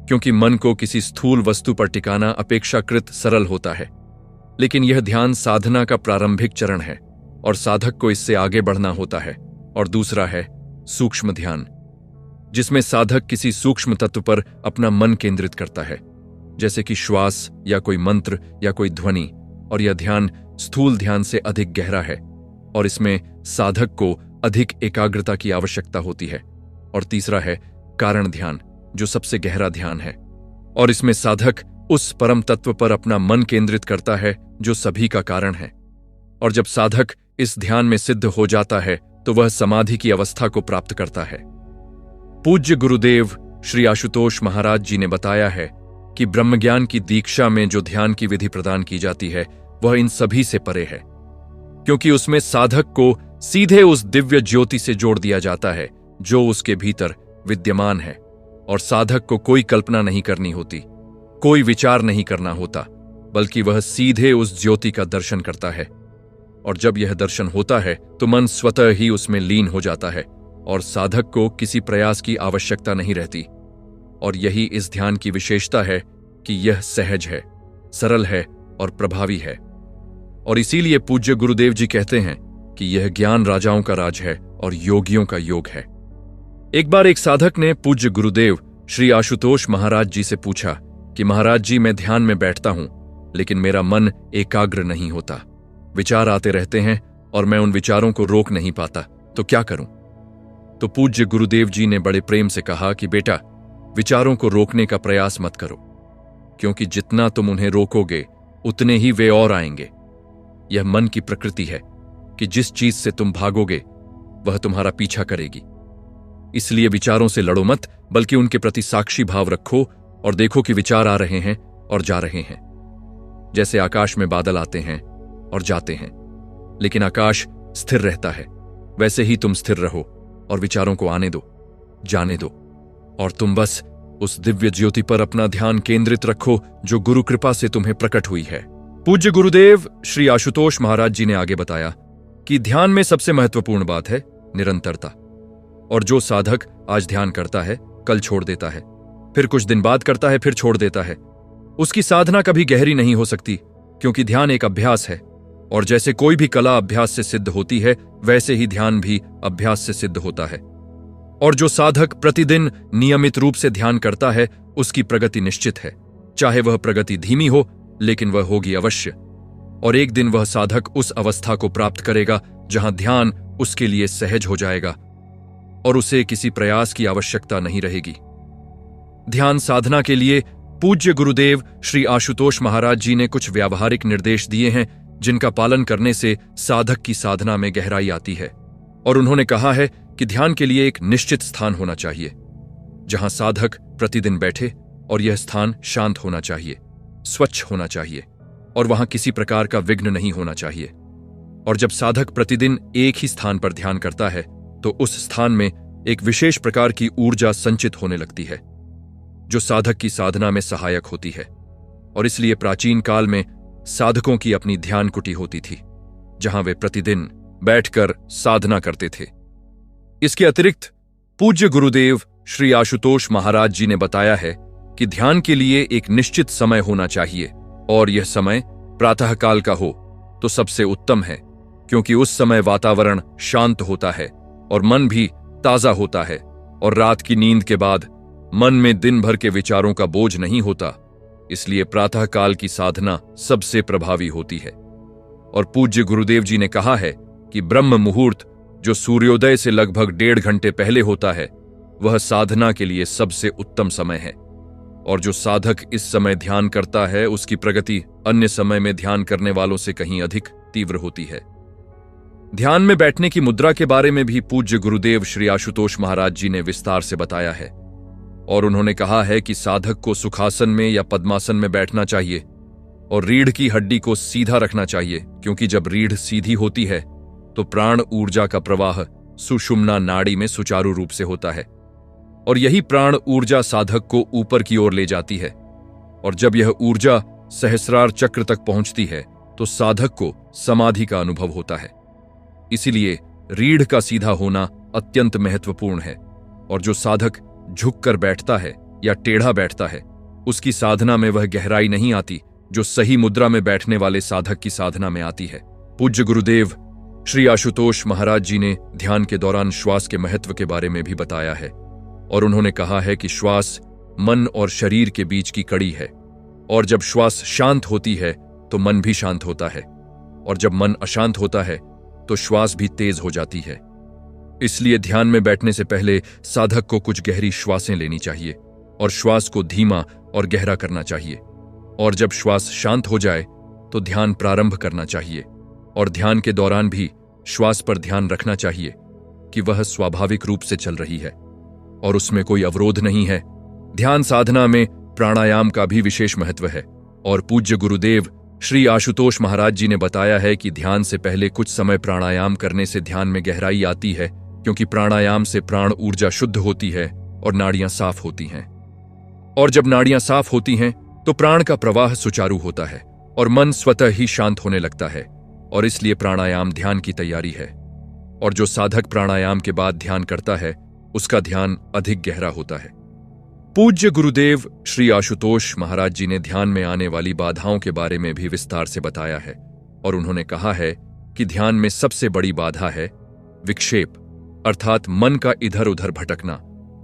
क्योंकि मन को किसी स्थूल वस्तु पर टिकाना अपेक्षाकृत सरल होता है। लेकिन यह ध्यान साधना का प्रारंभिक चरण है और साधक को इससे आगे बढ़ना होता है। और दूसरा है सूक्ष्म ध्यान, जिसमें साधक किसी सूक्ष्म तत्व पर अपना मन केंद्रित करता है, जैसे कि श्वास या कोई मंत्र या कोई ध्वनि। और यह ध्यान स्थूल ध्यान से अधिक गहरा है और इसमें साधक को अधिक एकाग्रता की आवश्यकता होती है। और तीसरा है कारण ध्यान, जो सबसे गहरा ध्यान है और इसमें साधक उस परम तत्व पर अपना मन केंद्रित करता है जो सभी का कारण है। और जब साधक इस ध्यान में सिद्ध हो जाता है तो वह समाधि की अवस्था को प्राप्त करता है। पूज्य गुरुदेव श्री आशुतोष महाराज जी ने बताया है कि ब्रह्मज्ञान की दीक्षा में जो ध्यान की विधि प्रदान की जाती है वह इन सभी से परे है, क्योंकि उसमें साधक को सीधे उस दिव्य ज्योति से जोड़ दिया जाता है जो उसके भीतर विद्यमान है। और साधक को कोई कल्पना नहीं करनी होती, कोई विचार नहीं करना होता, बल्कि वह सीधे उस ज्योति का दर्शन करता है। और जब यह दर्शन होता है तो मन स्वतः ही उसमें लीन हो जाता है और साधक को किसी प्रयास की आवश्यकता नहीं रहती। और यही इस ध्यान की विशेषता है कि यह सहज है, सरल है और प्रभावी है। और इसीलिए पूज्य गुरुदेव जी कहते हैं कि यह ज्ञान राजाओं का राज है और योगियों का योग है। एक बार एक साधक ने पूज्य गुरुदेव श्री आशुतोष महाराज जी से पूछा कि महाराज जी, मैं ध्यान में बैठता हूं लेकिन मेरा मन एकाग्र नहीं होता, विचार आते रहते हैं और मैं उन विचारों को रोक नहीं पाता, तो क्या करूं? तो पूज्य गुरुदेव जी ने बड़े प्रेम से कहा कि बेटा, विचारों को रोकने का प्रयास मत करो, क्योंकि जितना तुम उन्हें रोकोगे उतने ही वे और आएंगे। यह मन की प्रकृति है कि जिस चीज से तुम भागोगे वह तुम्हारा पीछा करेगी। इसलिए विचारों से लड़ो मत, बल्कि उनके प्रति साक्षी भाव रखो और देखो कि विचार आ रहे हैं और जा रहे हैं। जैसे आकाश में बादल आते हैं और जाते हैं, लेकिन आकाश स्थिर रहता है, वैसे ही तुम स्थिर रहो और विचारों को आने दो, जाने दो, और तुम बस उस दिव्य ज्योति पर अपना ध्यान केंद्रित रखो जो गुरु कृपा से तुम्हें प्रकट हुई है। पूज्य गुरुदेव श्री आशुतोष महाराज जी ने आगे बताया कि ध्यान में सबसे महत्वपूर्ण बात है निरंतरता। और जो साधक आज ध्यान करता है, कल छोड़ देता है, फिर कुछ दिन बाद करता है, फिर छोड़ देता है, उसकी साधना कभी गहरी नहीं हो सकती, क्योंकि ध्यान एक अभ्यास है। और जैसे कोई भी कला अभ्यास से सिद्ध होती है, वैसे ही ध्यान भी अभ्यास से सिद्ध होता है। और जो साधक प्रतिदिन नियमित रूप से ध्यान करता है, उसकी प्रगति निश्चित है। चाहे वह प्रगति धीमी हो, लेकिन वह होगी अवश्य। और एक दिन वह साधक उस अवस्था को प्राप्त करेगा जहां ध्यान उसके लिए सहज हो जाएगा और उसे किसी प्रयास की आवश्यकता नहीं रहेगी। ध्यान साधना के लिए पूज्य गुरुदेव श्री आशुतोष महाराज जी ने कुछ व्यावहारिक निर्देश दिए हैं, जिनका पालन करने से साधक की साधना में गहराई आती है। और उन्होंने कहा है कि ध्यान के लिए एक निश्चित स्थान होना चाहिए जहां साधक प्रतिदिन बैठे, और यह स्थान शांत होना चाहिए, स्वच्छ होना चाहिए, और वहां किसी प्रकार का विघ्न नहीं होना चाहिए। और जब साधक प्रतिदिन एक ही स्थान पर ध्यान करता है तो उस स्थान में एक विशेष प्रकार की ऊर्जा संचित होने लगती है जो साधक की साधना में सहायक होती है। और इसलिए प्राचीन काल में साधकों की अपनी ध्यान कुटी होती थी जहां वे प्रतिदिन बैठकर साधना करते थे। इसके अतिरिक्त पूज्य गुरुदेव श्री आशुतोष महाराज जी ने बताया है कि ध्यान के लिए एक निश्चित समय होना चाहिए और यह समय प्रातःकाल का हो तो सबसे उत्तम है, क्योंकि उस समय वातावरण शांत होता है और मन भी ताजा होता है और रात की नींद के बाद मन में दिन भर के विचारों का बोझ नहीं होता। इसलिए प्रातःकाल की साधना सबसे प्रभावी होती है। और पूज्य गुरुदेव जी ने कहा है कि ब्रह्म मुहूर्त, जो सूर्योदय से लगभग 1.5 घंटे पहले होता है, वह साधना के लिए सबसे उत्तम समय है। और जो साधक इस समय ध्यान करता है, उसकी प्रगति अन्य समय में ध्यान करने वालों से कहीं अधिक तीव्र होती है। ध्यान में बैठने की मुद्रा के बारे में भी पूज्य गुरुदेव श्री आशुतोष महाराज जी ने विस्तार से बताया है। और उन्होंने कहा है कि साधक को सुखासन में या पद्मासन में बैठना चाहिए और रीढ़ की हड्डी को सीधा रखना चाहिए, क्योंकि जब रीढ़ सीधी होती है तो प्राण ऊर्जा का प्रवाह सुषुम्ना नाड़ी में सुचारू रूप से होता है और यही प्राण ऊर्जा साधक को ऊपर की ओर ले जाती है। और जब यह ऊर्जा सहस्रार चक्र तक पहुंचती है तो साधक को समाधि का अनुभव होता है। इसीलिए रीढ़ का सीधा होना अत्यंत महत्वपूर्ण है। और जो साधक झुककर बैठता है या टेढ़ा बैठता है, उसकी साधना में वह गहराई नहीं आती जो सही मुद्रा में बैठने वाले साधक की साधना में आती है। पूज्य गुरुदेव श्री आशुतोष महाराज जी ने ध्यान के दौरान श्वास के महत्व के बारे में भी बताया है। और उन्होंने कहा है कि श्वास मन और शरीर के बीच की कड़ी है, और जब श्वास शांत होती है तो मन भी शांत होता है, और जब मन अशांत होता है तो श्वास भी तेज हो जाती है। इसलिए ध्यान में बैठने से पहले साधक को कुछ गहरी श्वासें लेनी चाहिए और श्वास को धीमा और गहरा करना चाहिए। और जब श्वास शांत हो जाए तो ध्यान प्रारंभ करना चाहिए। और ध्यान के दौरान भी श्वास पर ध्यान रखना चाहिए कि वह स्वाभाविक रूप से चल रही है और उसमें कोई अवरोध नहीं है। ध्यान साधना में प्राणायाम का भी विशेष महत्व है। और पूज्य गुरुदेव श्री आशुतोष महाराज जी ने बताया है कि ध्यान से पहले कुछ समय प्राणायाम करने से ध्यान में गहराई आती है, क्योंकि प्राणायाम से प्राण ऊर्जा शुद्ध होती है और नाड़ियां साफ होती हैं। और जब नाड़ियां साफ होती हैं तो प्राण का प्रवाह सुचारू होता है और मन स्वतः ही शांत होने लगता है। और इसलिए प्राणायाम ध्यान की तैयारी है। और जो साधक प्राणायाम के बाद ध्यान करता है, उसका ध्यान अधिक गहरा होता है। पूज्य गुरुदेव श्री आशुतोष महाराज जी ने ध्यान में आने वाली बाधाओं के बारे में भी विस्तार से बताया है। और उन्होंने कहा है कि ध्यान में सबसे बड़ी बाधा है विक्षेप, अर्थात मन का इधर उधर भटकना।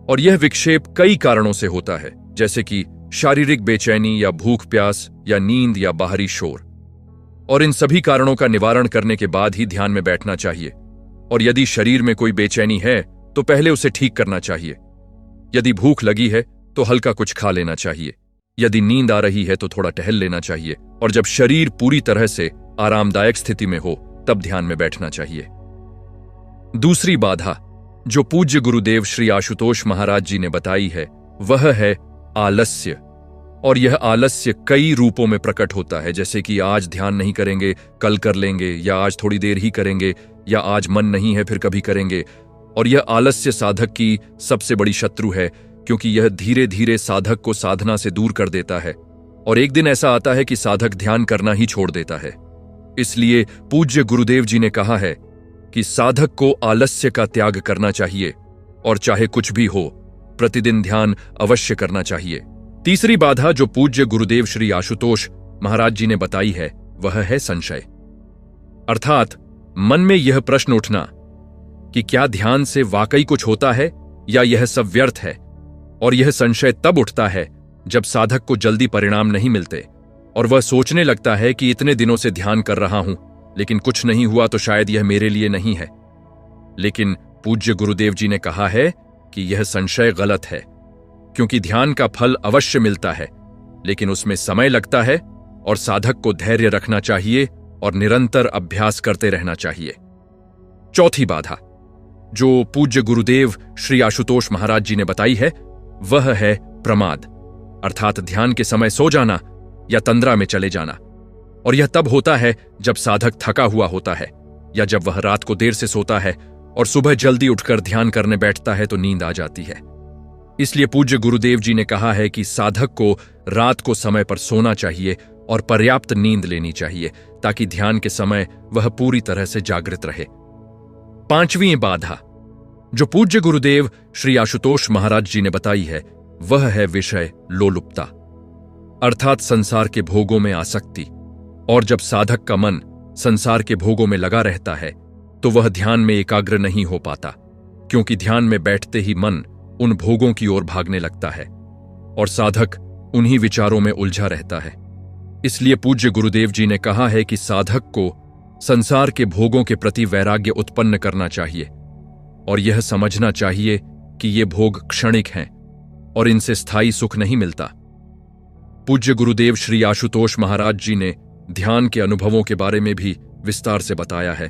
और यह विक्षेप कई कारणों से होता है, जैसे कि शारीरिक बेचैनी या भूख प्यास या नींद या बाहरी शोर। और इन सभी कारणों का निवारण करने के बाद ही ध्यान में बैठना चाहिए। और यदि शरीर में कोई बेचैनी है तो पहले उसे ठीक करना चाहिए। यदि भूख लगी है तो हल्का कुछ खा लेना चाहिए। यदि नींद आ रही है तो थोड़ा टहल लेना चाहिए। और जब शरीर पूरी तरह से आरामदायक स्थिति में हो तब ध्यान में बैठना चाहिए। दूसरी बाधा जो पूज्य गुरुदेव श्री आशुतोष महाराज जी ने बताई है, वह है आलस्य। और यह आलस्य कई रूपों में प्रकट होता है, जैसे कि आज ध्यान नहीं करेंगे, कल कर लेंगे, या आज थोड़ी देर ही करेंगे, या आज मन नहीं है फिर कभी करेंगे। और यह आलस्य साधक की सबसे बड़ी शत्रु है, क्योंकि यह धीरे धीरे साधक को साधना से दूर कर देता है। और एक दिन ऐसा आता है कि साधक ध्यान करना ही छोड़ देता है। इसलिए पूज्य गुरुदेव जी ने कहा है कि साधक को आलस्य का त्याग करना चाहिए और चाहे कुछ भी हो, प्रतिदिन ध्यान अवश्य करना चाहिए। तीसरी बाधा जो पूज्य गुरुदेव श्री आशुतोष महाराज जी ने बताई है, वह है संशय, अर्थात मन में यह प्रश्न उठना कि क्या ध्यान से वाकई कुछ होता है या यह सब व्यर्थ है। और यह संशय तब उठता है जब साधक को जल्दी परिणाम नहीं मिलते और वह सोचने लगता है कि इतने दिनों से ध्यान कर रहा हूं लेकिन कुछ नहीं हुआ तो शायद यह मेरे लिए नहीं है। लेकिन पूज्य गुरुदेव जी ने कहा है कि यह संशय गलत है, क्योंकि ध्यान का फल अवश्य मिलता है, लेकिन उसमें समय लगता है और साधक को धैर्य रखना चाहिए और निरंतर अभ्यास करते रहना चाहिए। चौथी बाधा जो पूज्य गुरुदेव श्री आशुतोष महाराज जी ने बताई है, वह है प्रमाद, अर्थात ध्यान के समय सो जाना या तंद्रा में चले जाना। और यह तब होता है जब साधक थका हुआ होता है या जब वह रात को देर से सोता है और सुबह जल्दी उठकर ध्यान करने बैठता है तो नींद आ जाती है। इसलिए पूज्य गुरुदेव जी ने कहा है कि साधक को रात को समय पर सोना चाहिए और पर्याप्त नींद लेनी चाहिए, ताकि ध्यान के समय वह पूरी तरह से जागृत रहे। पांचवी बाधा जो पूज्य गुरुदेव श्री आशुतोष महाराज जी ने बताई है, वह है विषय लोलुपता, अर्थात संसार के भोगों में आसक्ति। और जब साधक का मन संसार के भोगों में लगा रहता है तो वह ध्यान में एकाग्र नहीं हो पाता, क्योंकि ध्यान में बैठते ही मन उन भोगों की ओर भागने लगता है और साधक उन्हीं विचारों में उलझा रहता है। इसलिए पूज्य गुरुदेव जी ने कहा है कि साधक को संसार के भोगों के प्रति वैराग्य उत्पन्न करना चाहिए और यह समझना चाहिए कि ये भोग क्षणिक हैं और इनसे स्थायी सुख नहीं मिलता। पूज्य गुरुदेव श्री आशुतोष महाराज जी ने ध्यान के अनुभवों के बारे में भी विस्तार से बताया है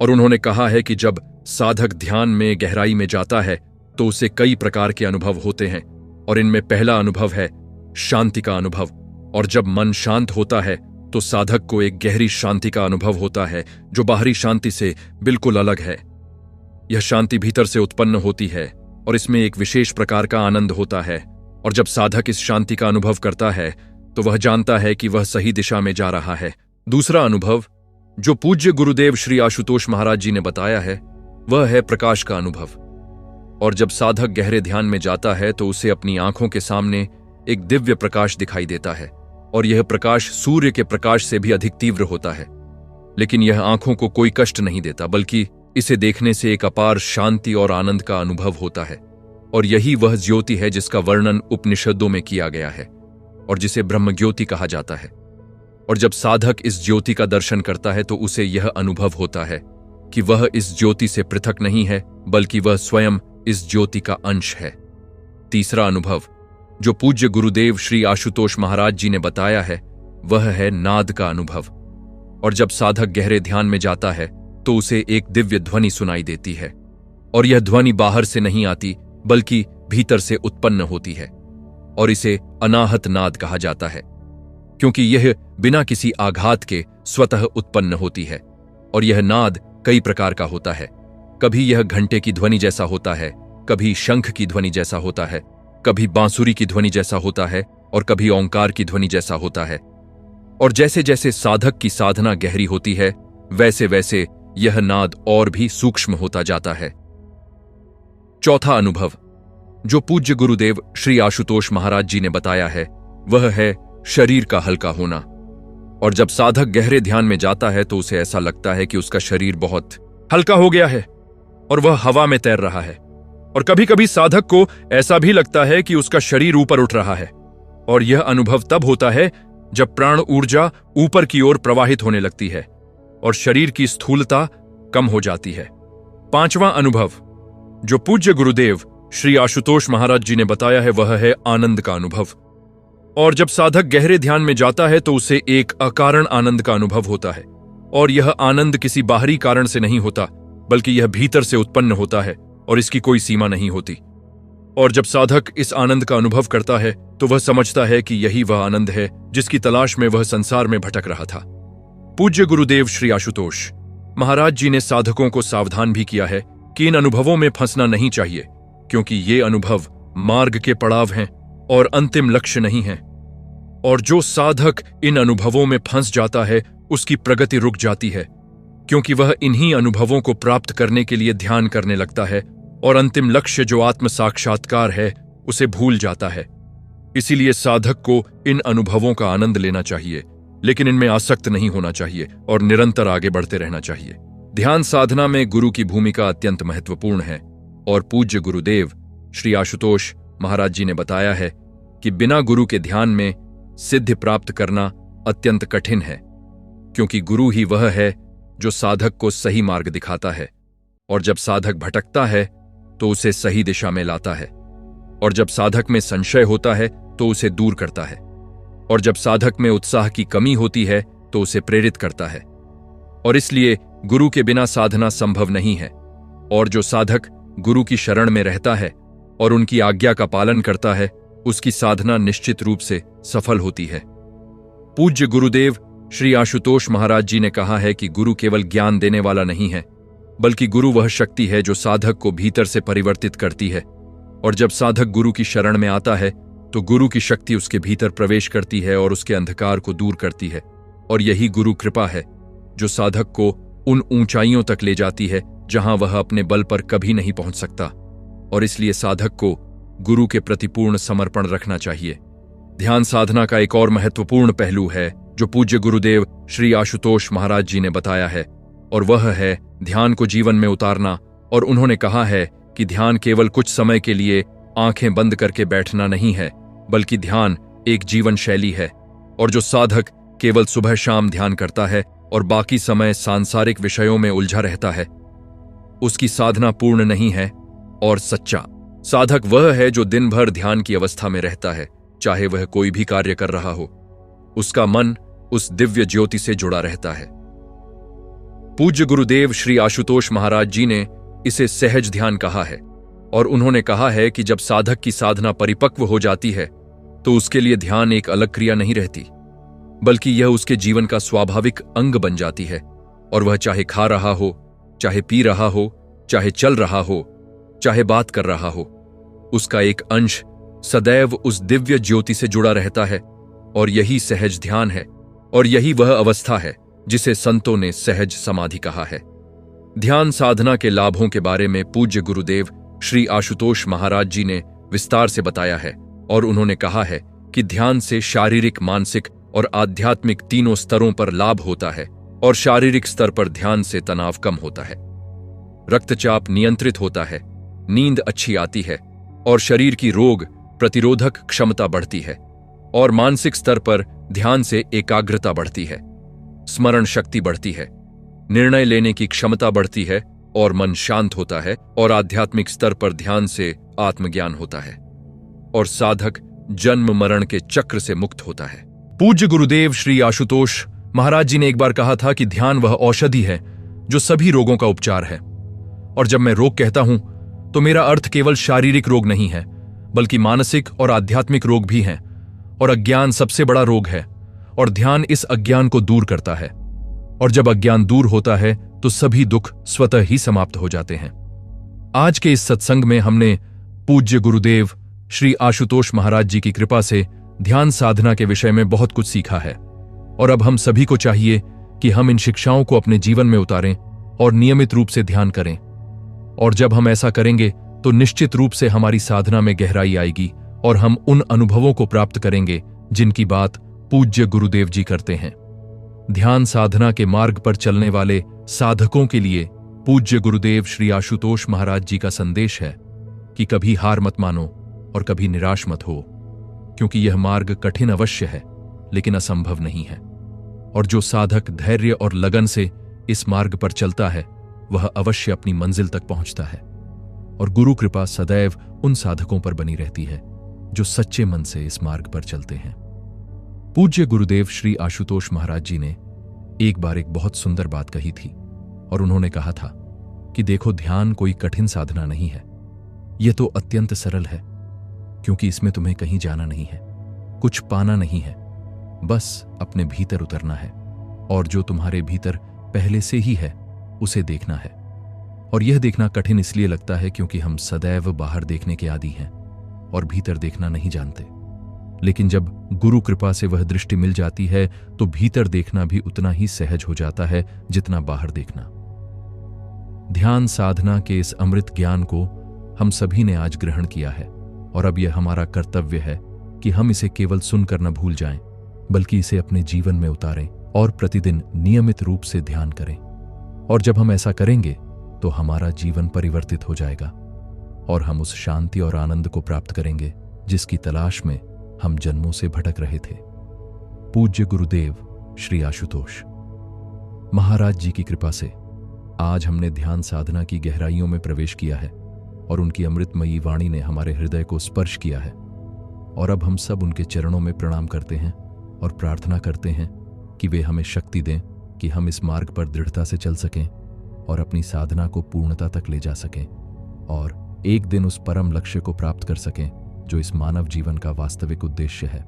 और उन्होंने कहा है कि जब साधक ध्यान में गहराई में जाता है तो उसे कई प्रकार के अनुभव होते हैं और इनमें पहला अनुभव है शांति का अनुभव। और जब मन शांत होता है तो साधक को एक गहरी शांति का अनुभव होता है जो बाहरी शांति से बिल्कुल अलग है। यह शांति भीतर से उत्पन्न होती है और इसमें एक विशेष प्रकार का आनंद होता है। और जब साधक इस शांति का अनुभव करता है तो वह जानता है कि वह सही दिशा में जा रहा है। दूसरा अनुभव जो पूज्य गुरुदेव श्री आशुतोष महाराज जी ने बताया है वह है प्रकाश का अनुभव। और जब साधक गहरे ध्यान में जाता है तो उसे अपनी आंखों के सामने एक दिव्य प्रकाश दिखाई देता है और यह प्रकाश सूर्य के प्रकाश से भी अधिक तीव्र होता है। लेकिन यह आंखों को कोई कष्ट नहीं देता, बल्कि इसे देखने से एक अपार शांति और आनंद का अनुभव होता है। और यही वह ज्योति है जिसका वर्णन उपनिषदों में किया गया है और जिसे ब्रह्मज्योति कहा जाता है। और जब साधक इस ज्योति का दर्शन करता है तो उसे यह अनुभव होता है कि वह इस ज्योति से पृथक नहीं है, बल्कि वह स्वयं इस ज्योति का अंश है। तीसरा अनुभव जो पूज्य गुरुदेव श्री आशुतोष महाराज जी ने बताया है वह है नाद का अनुभव। और जब साधक गहरे ध्यान में जाता है तो उसे एक दिव्य ध्वनि सुनाई देती है और यह ध्वनि बाहर से नहीं आती बल्कि भीतर से उत्पन्न होती है और इसे अनाहत नाद कहा जाता है, क्योंकि यह बिना किसी आघात के स्वतः उत्पन्न होती है। और यह नाद कई प्रकार का होता है। कभी यह घंटे की ध्वनि जैसा होता है, कभी शंख की ध्वनि जैसा होता है, कभी बांसुरी की ध्वनि जैसा होता है और कभी ओंकार की ध्वनि जैसा होता है। और जैसे जैसे साधक की साधना गहरी होती है वैसे वैसे यह नाद और भी सूक्ष्म होता जाता है। चौथा अनुभव जो पूज्य गुरुदेव श्री आशुतोष महाराज जी ने बताया है वह है शरीर का हल्का होना। और जब साधक गहरे ध्यान में जाता है तो उसे ऐसा लगता है कि उसका शरीर बहुत हल्का हो गया है और वह हवा में तैर रहा है। और कभी कभी साधक को ऐसा भी लगता है कि उसका शरीर ऊपर उठ रहा है। और यह अनुभव तब होता है जब प्राण ऊर्जा ऊपर की ओर प्रवाहित होने लगती है और शरीर की स्थूलता कम हो जाती है। पांचवां अनुभव जो पूज्य गुरुदेव श्री आशुतोष महाराज जी ने बताया है वह है आनंद का अनुभव। और जब साधक गहरे ध्यान में जाता है तो उसे एक अकारण आनंद का अनुभव होता है और यह आनंद किसी बाहरी कारण से नहीं होता, बल्कि यह भीतर से उत्पन्न होता है और इसकी कोई सीमा नहीं होती। और जब साधक इस आनंद का अनुभव करता है तो वह समझता है कि यही वह आनंद है जिसकी तलाश में वह संसार में भटक रहा था। पूज्य गुरुदेव श्री आशुतोष महाराज जी ने साधकों को सावधान भी किया है कि इन अनुभवों में फंसना नहीं चाहिए, क्योंकि ये अनुभव मार्ग के पड़ाव हैं और अंतिम लक्ष्य नहीं है। और जो साधक इन अनुभवों में फंस जाता है उसकी प्रगति रुक जाती है, क्योंकि वह इन्हीं अनुभवों को प्राप्त करने के लिए ध्यान करने लगता है और अंतिम लक्ष्य जो आत्म साक्षात्कार है उसे भूल जाता है। इसीलिए साधक को इन अनुभवों का आनंद लेना चाहिए, लेकिन इनमें आसक्त नहीं होना चाहिए और निरंतर आगे बढ़ते रहना चाहिए। ध्यान साधना में गुरु की भूमिका अत्यंत महत्वपूर्ण है और पूज्य गुरुदेव श्री आशुतोष महाराज जी ने बताया है कि बिना गुरु के ध्यान में सिद्धि प्राप्त करना अत्यंत कठिन है, क्योंकि गुरु ही वह है जो साधक को सही मार्ग दिखाता है और जब साधक भटकता है तो उसे सही दिशा में लाता है, और जब साधक में संशय होता है तो उसे दूर करता है, और जब साधक में उत्साह की कमी होती है तो उसे प्रेरित करता है। और इसलिए गुरु के बिना साधना संभव नहीं है। और जो साधक गुरु की शरण में रहता है और उनकी आज्ञा का पालन करता है उसकी साधना निश्चित रूप से सफल होती है। पूज्य गुरुदेव श्री आशुतोष महाराज जी ने कहा है कि गुरु केवल ज्ञान देने वाला नहीं है, बल्कि गुरु वह शक्ति है जो साधक को भीतर से परिवर्तित करती है। और जब साधक गुरु की शरण में आता है तो गुरु की शक्ति उसके भीतर प्रवेश करती है और उसके अंधकार को दूर करती है। और यही गुरु कृपा है जो साधक को उन ऊंचाइयों तक ले जाती है जहां वह अपने बल पर कभी नहीं पहुंच सकता। और इसलिए साधक को गुरु के प्रति पूर्ण समर्पण रखना चाहिए। ध्यान साधना का एक और महत्वपूर्ण पहलू है जो पूज्य गुरुदेव श्री आशुतोष महाराज जी ने बताया है, और वह है ध्यान को जीवन में उतारना। और उन्होंने कहा है कि ध्यान केवल कुछ समय के लिए आंखें बंद करके बैठना नहीं है, बल्कि ध्यान एक जीवन शैली है। और जो साधक केवल सुबह शाम ध्यान करता है और बाकी समय सांसारिक विषयों में उलझा रहता है, उसकी साधना पूर्ण नहीं है। और सच्चा साधक वह है जो दिन भर ध्यान की अवस्था में रहता है, चाहे वह कोई भी कार्य कर रहा हो। उसका मन उस दिव्य ज्योति से जुड़ा रहता है। पूज्य गुरुदेव श्री आशुतोष महाराज जी ने इसे सहज ध्यान कहा है, और उन्होंने कहा है कि जब साधक की साधना परिपक्व हो जाती है तो उसके लिए ध्यान एक अलग क्रिया नहीं रहती, बल्कि यह उसके जीवन का स्वाभाविक अंग बन जाती है। और वह चाहे खा रहा हो, चाहे पी रहा हो, चाहे चल रहा हो, चाहे बात कर रहा हो, उसका एक अंश सदैव उस दिव्य ज्योति से जुड़ा रहता है। और यही सहज ध्यान है, और यही वह अवस्था है जिसे संतों ने सहज समाधि कहा है। ध्यान साधना के लाभों के बारे में पूज्य गुरुदेव श्री आशुतोष महाराज जी ने विस्तार से बताया है, और उन्होंने कहा है कि ध्यान से शारीरिक, मानसिक और आध्यात्मिक तीनों स्तरों पर लाभ होता है। और शारीरिक स्तर पर ध्यान से तनाव कम होता है, रक्तचाप नियंत्रित होता है, नींद अच्छी आती है, और शरीर की रोग प्रतिरोधक क्षमता बढ़ती है। और मानसिक स्तर पर ध्यान से एकाग्रता बढ़ती है, स्मरण शक्ति बढ़ती है, निर्णय लेने की क्षमता बढ़ती है, और मन शांत होता है। और आध्यात्मिक स्तर पर ध्यान से आत्मज्ञान होता है, और साधक जन्म मरण के चक्र से मुक्त होता है। पूज्य गुरुदेव श्री आशुतोष महाराज जी ने एक बार कहा था कि ध्यान वह औषधि है जो सभी रोगों का उपचार है। और जब मैं रोग कहता हूं तो मेरा अर्थ केवल शारीरिक रोग नहीं है, बल्कि मानसिक और आध्यात्मिक रोग भी हैं। और अज्ञान सबसे बड़ा रोग है, और ध्यान इस अज्ञान को दूर करता है। और जब अज्ञान दूर होता है तो सभी दुख स्वतः ही समाप्त हो जाते हैं। आज के इस सत्संग में हमने पूज्य गुरुदेव श्री आशुतोष महाराज जी की कृपा से ध्यान साधना के विषय में बहुत कुछ सीखा है। और अब हम सभी को चाहिए कि हम इन शिक्षाओं को अपने जीवन में उतारें और नियमित रूप से ध्यान करें। और जब हम ऐसा करेंगे तो निश्चित रूप से हमारी साधना में गहराई आएगी, और हम उन अनुभवों को प्राप्त करेंगे जिनकी बात पूज्य गुरुदेव जी करते हैं। ध्यान साधना के मार्ग पर चलने वाले साधकों के लिए पूज्य गुरुदेव श्री आशुतोष महाराज जी का संदेश है कि कभी हार मत मानो और कभी निराश मत हो, क्योंकि यह मार्ग कठिन अवश्य है लेकिन असंभव नहीं है। और जो साधक धैर्य और लगन से इस मार्ग पर चलता है वह अवश्य अपनी मंजिल तक पहुंचता है। और गुरु कृपा सदैव उन साधकों पर बनी रहती है जो सच्चे मन से इस मार्ग पर चलते हैं। पूज्य गुरुदेव श्री आशुतोष महाराज जी ने एक बार एक बहुत सुंदर बात कही थी, और उन्होंने कहा था कि देखो, ध्यान कोई कठिन साधना नहीं है, यह तो अत्यंत सरल है, क्योंकि इसमें तुम्हें कहीं जाना नहीं है, कुछ पाना नहीं है, बस अपने भीतर उतरना है, और जो तुम्हारे भीतर पहले से ही है उसे देखना है। और यह देखना कठिन इसलिए लगता है क्योंकि हम सदैव बाहर देखने के आदी हैं और भीतर देखना नहीं जानते। लेकिन जब गुरु कृपा से वह दृष्टि मिल जाती है तो भीतर देखना भी उतना ही सहज हो जाता है जितना बाहर देखना। ध्यान साधना के इस अमृत ज्ञान को हम सभी ने आज ग्रहण किया है, और अब यह हमारा कर्तव्य है कि हम इसे केवल सुनकर न भूल जाएं, बल्कि इसे अपने जीवन में उतारें और प्रतिदिन नियमित रूप से ध्यान करें। और जब हम ऐसा करेंगे तो हमारा जीवन परिवर्तित हो जाएगा, और हम उस शांति और आनंद को प्राप्त करेंगे जिसकी तलाश में हम जन्मों से भटक रहे थे। पूज्य गुरुदेव श्री आशुतोष महाराज जी की कृपा से आज हमने ध्यान साधना की गहराइयों में प्रवेश किया है, और उनकी अमृतमयी वाणी ने हमारे हृदय को स्पर्श किया है। और अब हम सब उनके चरणों में प्रणाम करते हैं और प्रार्थना करते हैं कि वे हमें शक्ति दें कि हम इस मार्ग पर दृढ़ता से चल सकें और अपनी साधना को पूर्णता तक ले जा सकें, और एक दिन उस परम लक्ष्य को प्राप्त कर सकें जो इस मानव जीवन का वास्तविक उद्देश्य है।